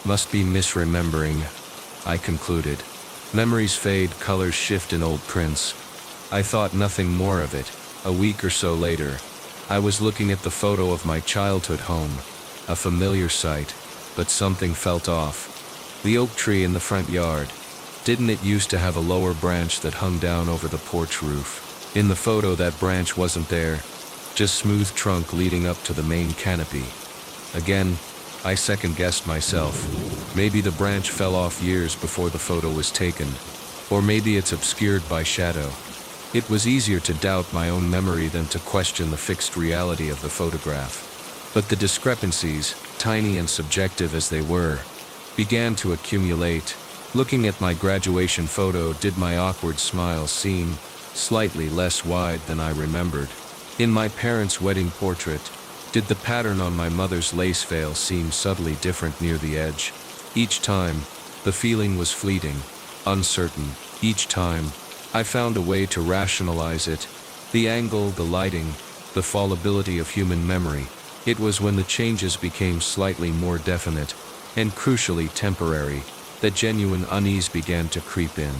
Must be misremembering, I concluded. Memories fade, colors shift in old prints. I thought nothing more of it. A week or so later, I was looking at the photo of my childhood home, a familiar sight, but something felt off. The oak tree in the front yard. Didn't it used to have a lower branch that hung down over the porch roof? In the photo that branch wasn't there, just smooth trunk leading up to the main canopy. Again, I second-guessed myself. Maybe the branch fell off years before the photo was taken, or maybe it's obscured by shadow. It was easier to doubt my own memory than to question the fixed reality of the photograph. But the discrepancies, tiny and subjective as they were, began to accumulate, Looking at my graduation photo, did my awkward smile seem slightly less wide than I remembered? In my parents' wedding portrait, did the pattern on my mother's lace veil seem subtly different near the edge? Each time, the feeling was fleeting, uncertain. Each time, I found a way to rationalize it. The angle, the lighting, the fallibility of human memory. It was when the changes became slightly more definite, and crucially temporary, that genuine unease began to creep in.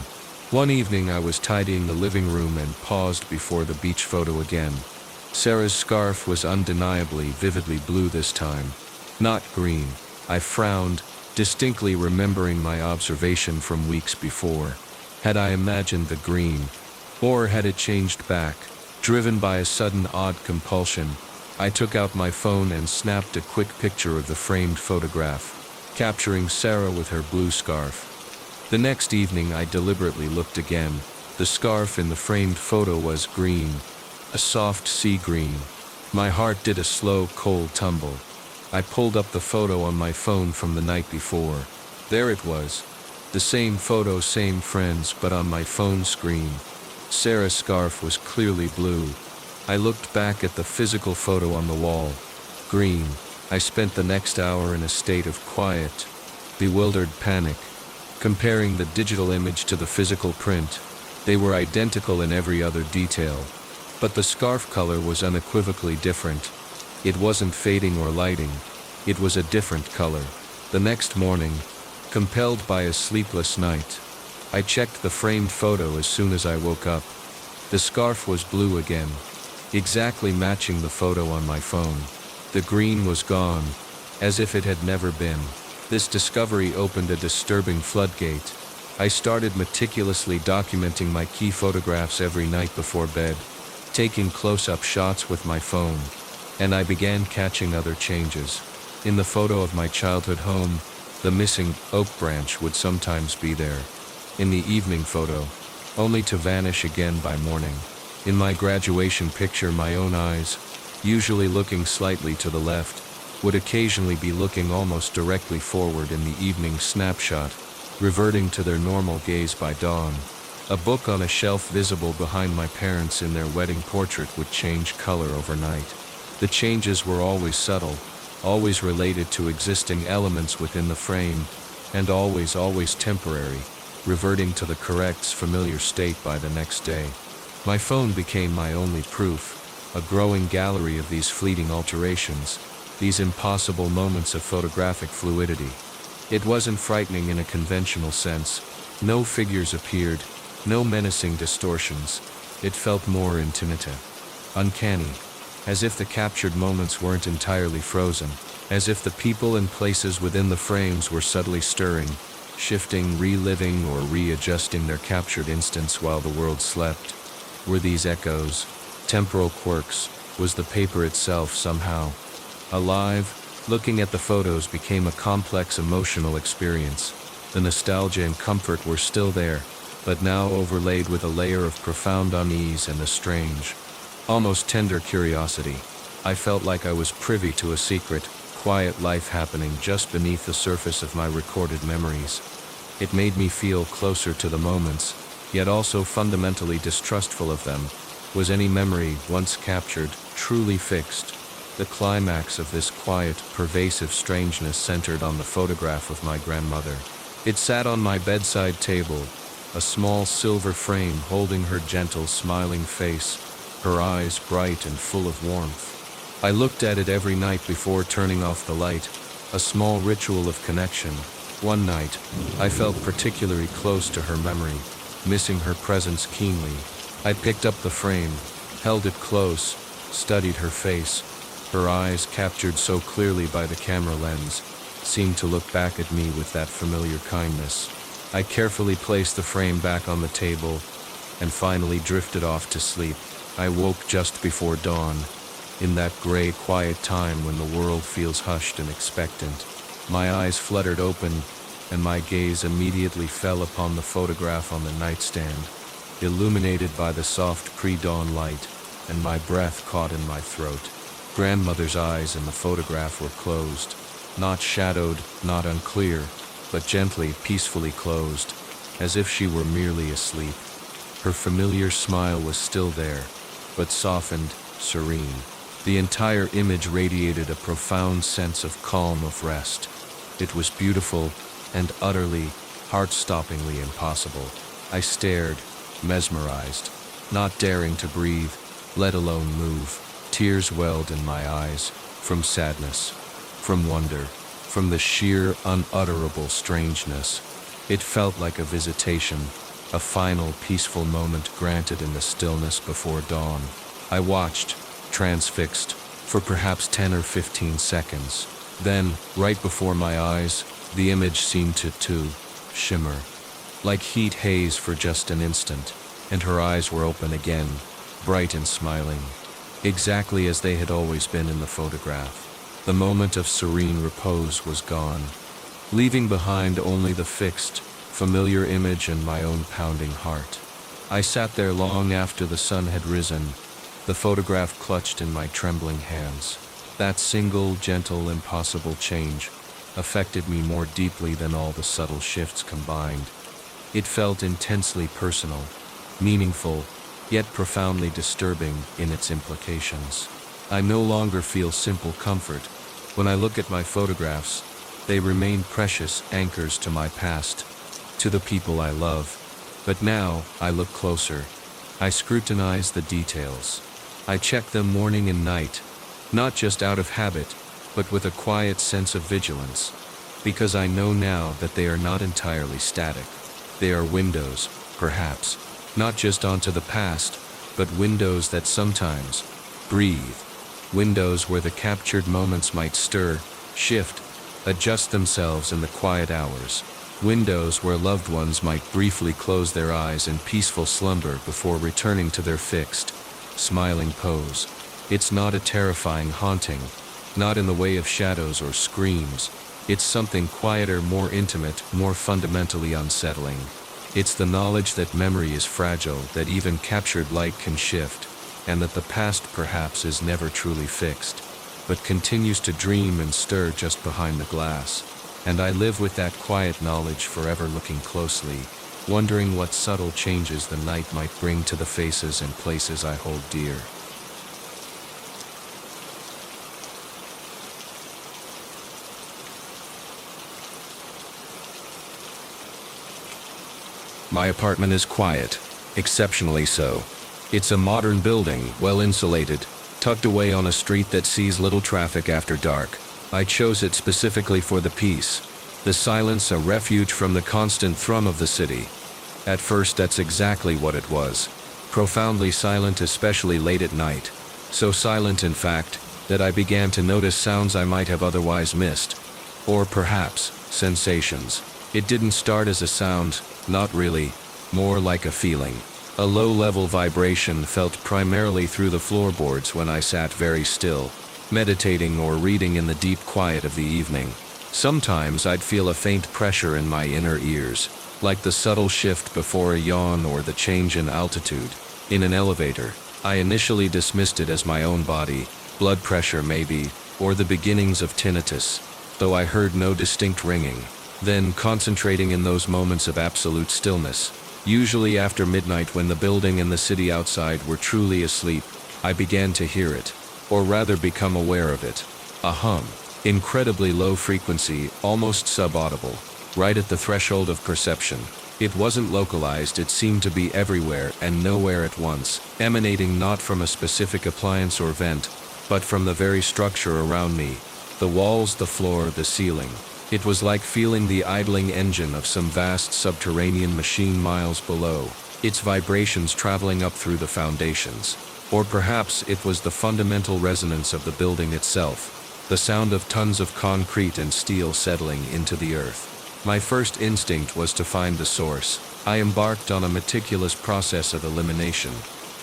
One evening I was tidying the living room and paused before the beach photo again. Sarah's scarf was undeniably vividly blue this time, not green. I frowned, distinctly remembering my observation from weeks before. Had I imagined the green? Or had it changed back? Driven by a sudden odd compulsion, I took out my phone and snapped a quick picture of the framed photograph, capturing Sarah with her blue scarf. The next evening I deliberately looked again. The scarf in the framed photo was green, a soft sea green. My heart did a slow, cold tumble. I pulled up the photo on my phone from the night before. There it was. The same photo, same friends, but on my phone screen, Sarah's scarf was clearly blue. I looked back at the physical photo on the wall. Green. I spent the next hour in a state of quiet, bewildered panic, comparing the digital image to the physical print. They were identical in every other detail, but the scarf color was unequivocally different. It wasn't fading or lighting. It was a different color. The next morning, compelled by a sleepless night, I checked the framed photo as soon as I woke up. The scarf was blue again, exactly matching the photo on my phone. The green was gone, as if it had never been. This discovery opened a disturbing floodgate. I started meticulously documenting my key photographs every night before bed, taking close-up shots with my phone, and I began catching other changes. In the photo of my childhood home, the missing oak branch would sometimes be there. In the evening photo, only to vanish again by morning. In my graduation picture, my own eyes, usually looking slightly to the left, would occasionally be looking almost directly forward in the evening snapshot, reverting to their normal gaze by dawn. A book on a shelf visible behind my parents in their wedding portrait would change color overnight. The changes were always subtle, always related to existing elements within the frame, and always temporary, reverting to the correct, familiar state by the next day. My phone became my only proof, a growing gallery of these fleeting alterations, these impossible moments of photographic fluidity. It wasn't frightening in a conventional sense. No figures appeared, no menacing distortions. It felt more intimate, uncanny, as if the captured moments weren't entirely frozen, as if the people and places within the frames were subtly stirring, shifting, reliving, or readjusting their captured instants while the world slept. Were these echoes, temporal quirks? Was the paper itself somehow alive? Looking at the photos became a complex emotional experience. The nostalgia and comfort were still there, but now overlaid with a layer of profound unease and a strange, almost tender curiosity. I felt like I was privy to a secret, quiet life happening just beneath the surface of my recorded memories. It made me feel closer to the moments, yet also fundamentally distrustful of them. Was any memory, once captured, truly fixed? The climax of this quiet, pervasive strangeness centered on the photograph of my grandmother. It sat on my bedside table, a small silver frame holding her gentle, smiling face, her eyes bright and full of warmth. I looked at it every night before turning off the light, a small ritual of connection. One night, I felt particularly close to her memory, missing her presence keenly. I picked up the frame, held it close, studied her face. Her eyes, captured so clearly by the camera lens, seemed to look back at me with that familiar kindness. I carefully placed the frame back on the table, and finally drifted off to sleep. I woke just before dawn, in that gray, quiet time when the world feels hushed and expectant. My eyes fluttered open, and my gaze immediately fell upon the photograph on the nightstand, illuminated by the soft pre-dawn light, and my breath caught in my throat. Grandmother's eyes in the photograph were closed, not shadowed, not unclear, but gently, peacefully closed, as if she were merely asleep. Her familiar smile was still there, but softened, serene. The entire image radiated a profound sense of calm, of rest. It was beautiful and utterly, heart-stoppingly impossible. I stared, mesmerized, not daring to breathe, let alone move. Tears welled in my eyes, from sadness, from wonder, from the sheer, unutterable strangeness. It felt like a visitation, a final, peaceful moment granted in the stillness before dawn. I watched, transfixed, for perhaps 10 or 15 seconds. Then, right before my eyes, the image seemed to shimmer, like heat haze for just an instant, and her eyes were open again, bright and smiling, exactly as they had always been in the photograph. The moment of serene repose was gone, leaving behind only the fixed, familiar image and my own pounding heart. I sat there long after the sun had risen, the photograph clutched in my trembling hands. That single, gentle, impossible change affected me more deeply than all the subtle shifts combined. It felt intensely personal, meaningful, yet profoundly disturbing in its implications. I no longer feel simple comfort. When I look at my photographs, they remain precious anchors to my past, to the people I love. But now, I look closer. I scrutinize the details. I check them morning and night, not just out of habit, but with a quiet sense of vigilance, because I know now that they are not entirely static. They are windows, perhaps, not just onto the past, but windows that sometimes breathe. Windows where the captured moments might stir, shift, adjust themselves in the quiet hours. Windows where loved ones might briefly close their eyes in peaceful slumber before returning to their fixed, smiling pose. It's not a terrifying haunting, not in the way of shadows or screams. It's something quieter, more intimate, more fundamentally unsettling. It's the knowledge that memory is fragile, that even captured light can shift, and that the past perhaps is never truly fixed, but continues to dream and stir just behind the glass. And I live with that quiet knowledge, forever looking closely, wondering what subtle changes the night might bring to the faces and places I hold dear. My apartment is quiet, exceptionally so. It's a modern building, well insulated, tucked away on a street that sees little traffic after dark. I chose it specifically for the peace, the silence, a refuge from the constant thrum of the city. At first, that's exactly what it was. Profoundly silent, especially late at night. So silent, in fact, that I began to notice sounds I might have otherwise missed. Or perhaps, sensations. It didn't start as a sound, not really, more like a feeling. A low-level vibration felt primarily through the floorboards when I sat very still, meditating or reading in the deep quiet of the evening. Sometimes I'd feel a faint pressure in my inner ears, like the subtle shift before a yawn or the change in altitude. In an elevator, I initially dismissed it as my own body, blood pressure maybe, or the beginnings of tinnitus, though I heard no distinct ringing. Then, concentrating in those moments of absolute stillness, usually after midnight when the building and the city outside were truly asleep, I began to hear it, or rather become aware of it. A hum, incredibly low frequency, almost subaudible, right at the threshold of perception. It wasn't localized, it seemed to be everywhere and nowhere at once, emanating not from a specific appliance or vent, but from the very structure around me, the walls, the floor, the ceiling. It was like feeling the idling engine of some vast subterranean machine miles below, its vibrations traveling up through the foundations. Or perhaps it was the fundamental resonance of the building itself, the sound of tons of concrete and steel settling into the earth. My first instinct was to find the source. I embarked on a meticulous process of elimination.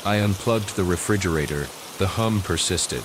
I unplugged the refrigerator. The hum persisted.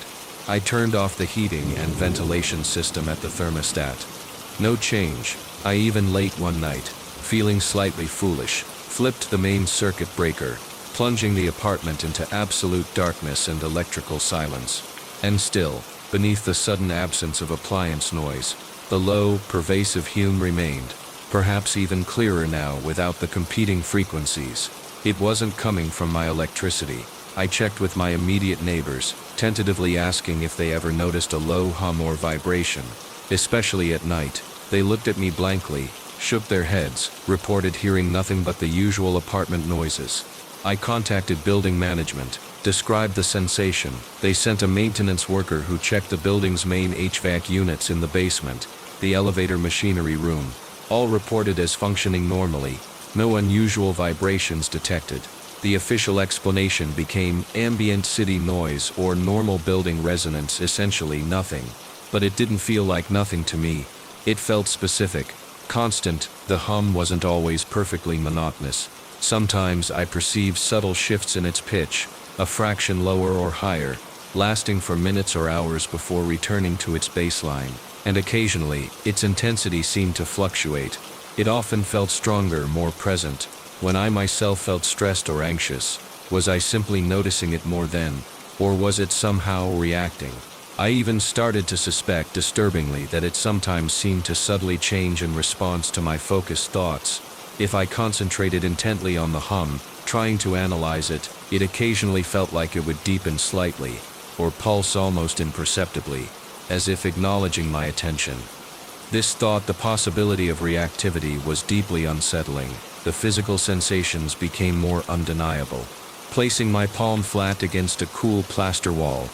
I turned off the heating and ventilation system at the thermostat. No change. I even late one night, feeling slightly foolish, flipped the main circuit breaker, plunging the apartment into absolute darkness and electrical silence. And still, beneath the sudden absence of appliance noise, the low, pervasive hum remained, perhaps even clearer now without the competing frequencies. It wasn't coming from my electricity. I checked with my immediate neighbors, tentatively asking if they ever noticed a low hum or vibration, especially at night. They looked at me blankly, shook their heads, reported hearing nothing but the usual apartment noises. I contacted building management, described the sensation. They sent a maintenance worker who checked the building's main HVAC units in the basement, the elevator machinery room. All reported as functioning normally, no unusual vibrations detected. The official explanation became ambient city noise or normal building resonance, essentially nothing. But it didn't feel like nothing to me. It felt specific, constant. The hum wasn't always perfectly monotonous. Sometimes I perceived subtle shifts in its pitch, a fraction lower or higher, lasting for minutes or hours before returning to its baseline. And occasionally, its intensity seemed to fluctuate. It often felt stronger, more present. When I myself felt stressed or anxious, was I simply noticing it more then, or was it somehow reacting? I even started to suspect, disturbingly, that it sometimes seemed to subtly change in response to my focused thoughts. If I concentrated intently on the hum, trying to analyze it, it occasionally felt like it would deepen slightly, or pulse almost imperceptibly, as if acknowledging my attention. This thought, the possibility of reactivity, was deeply unsettling. The physical sensations became more undeniable. Placing my palm flat against a cool plaster wall,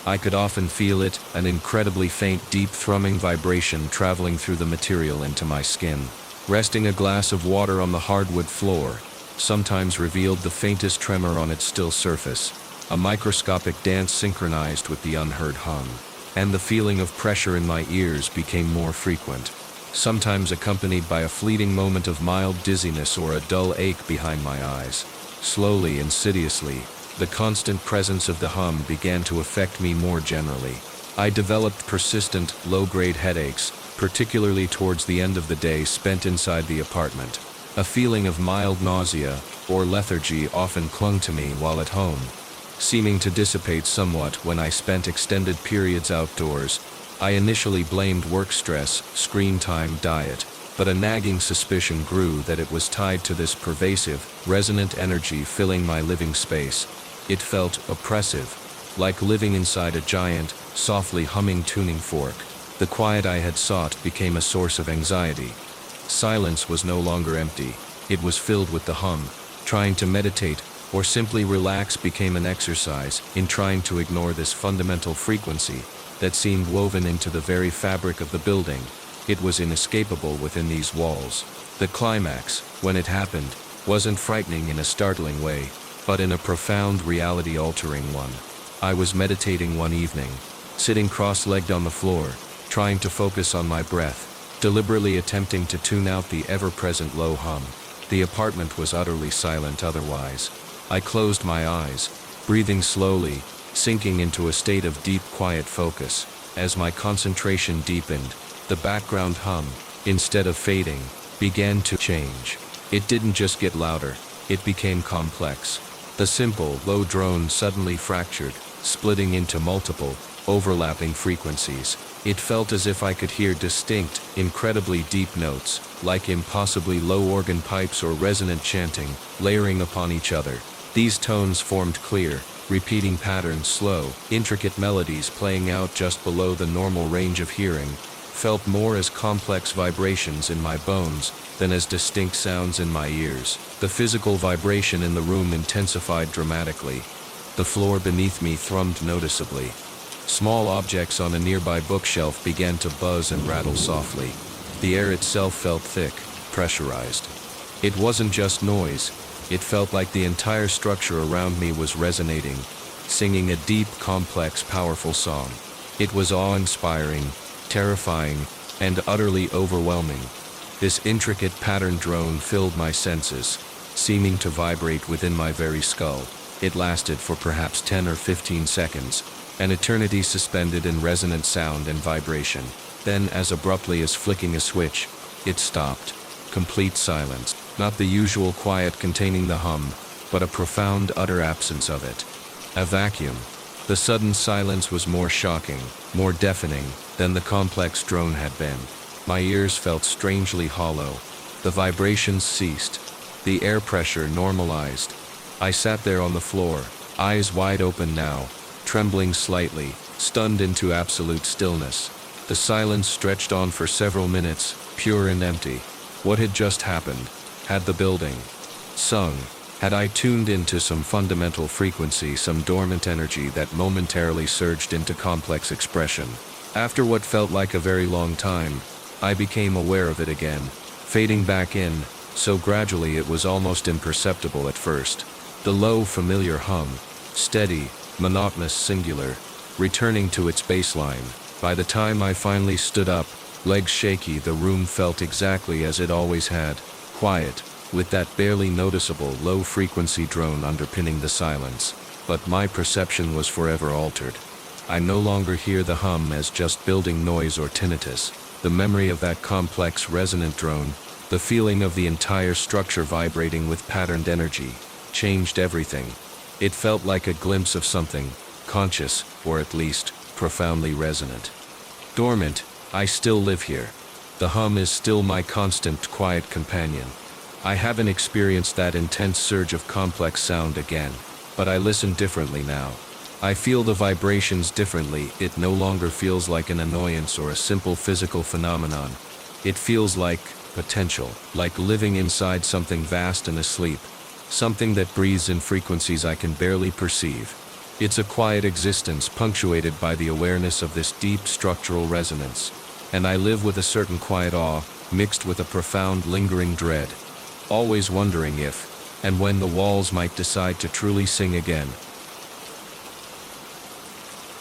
I could often feel it, an incredibly faint, deep thrumming vibration traveling through the material into my skin. Resting a glass of water on the hardwood floor sometimes revealed the faintest tremor on its still surface, a microscopic dance synchronized with the unheard hum. And the feeling of pressure in my ears became more frequent, sometimes accompanied by a fleeting moment of mild dizziness or a dull ache behind my eyes. Slowly, insidiously, the constant presence of the hum began to affect me more generally. I developed persistent, low-grade headaches, particularly towards the end of the day spent inside the apartment. A feeling of mild nausea or lethargy often clung to me while at home, seeming to dissipate somewhat when I spent extended periods outdoors. I initially blamed work stress, screen time, diet, but a nagging suspicion grew that it was tied to this pervasive, resonant energy filling my living space. It felt oppressive, like living inside a giant, softly humming tuning fork. The quiet I had sought became a source of anxiety. Silence was no longer empty. It was filled with the hum. Trying to meditate or simply relax became an exercise in trying to ignore this fundamental frequency that seemed woven into the very fabric of the building. It was inescapable within these walls. The climax, when it happened, wasn't frightening in a startling way, but in a profound, reality-altering one. I was meditating one evening, sitting cross-legged on the floor, trying to focus on my breath, deliberately attempting to tune out the ever-present low hum. The apartment was utterly silent otherwise. I closed my eyes, breathing slowly, sinking into a state of deep, quiet focus. As my concentration deepened, the background hum, instead of fading, began to change. It didn't just get louder, it became complex. The simple, low drone suddenly fractured, splitting into multiple, overlapping frequencies. It felt as if I could hear distinct, incredibly deep notes, like impossibly low organ pipes or resonant chanting, layering upon each other. These tones formed clear, repeating patterns, slow, intricate melodies playing out just below the normal range of hearing, felt more as complex vibrations in my bones than as distinct sounds in my ears. The physical vibration in the room intensified dramatically. The floor beneath me thrummed noticeably. Small objects on a nearby bookshelf began to buzz and rattle softly. The air itself felt thick, pressurized. It wasn't just noise. It felt like the entire structure around me was resonating, singing a deep, complex, powerful song. It was awe-inspiring, terrifying, and utterly overwhelming. This intricate pattern drone filled my senses, seeming to vibrate within my very skull. It lasted for perhaps 10 or 15 seconds, an eternity suspended in resonant sound and vibration. Then, as abruptly as flicking a switch, it stopped. Complete silence. Not the usual quiet containing the hum, but a profound, utter absence of it. A vacuum. The sudden silence was more shocking, more deafening, than the complex drone had been. My ears felt strangely hollow, The vibrations ceased. The air pressure normalized. I sat there on the floor, eyes wide open now, trembling slightly, stunned into absolute stillness. The silence stretched on for several minutes, pure and empty. What had just happened? Had the building sung? Had I tuned into some fundamental frequency, some dormant energy that momentarily surged into complex expression? After what felt like a very long time, I became aware of it again, fading back in, so gradually it was almost imperceptible at first. The low, familiar hum, steady, monotonous, singular, returning to its baseline. By the time I finally stood up, legs shaky, the room felt exactly as it always had, quiet, with that barely noticeable low-frequency drone underpinning the silence. But my perception was forever altered. I no longer hear the hum as just building noise or tinnitus. The memory of that complex, resonant drone, the feeling of the entire structure vibrating with patterned energy, changed everything. It felt like a glimpse of something conscious, or at least profoundly resonant. Dormant, I still live here. The hum is still my constant, quiet companion. I haven't experienced that intense surge of complex sound again, but I listen differently now. I feel the vibrations differently. It no longer feels like an annoyance or a simple physical phenomenon. It feels like potential, like living inside something vast and asleep, something that breathes in frequencies I can barely perceive. It's a quiet existence punctuated by the awareness of this deep structural resonance, and I live with a certain quiet awe, mixed with a profound lingering dread, always wondering if, and when the walls might decide to truly sing again.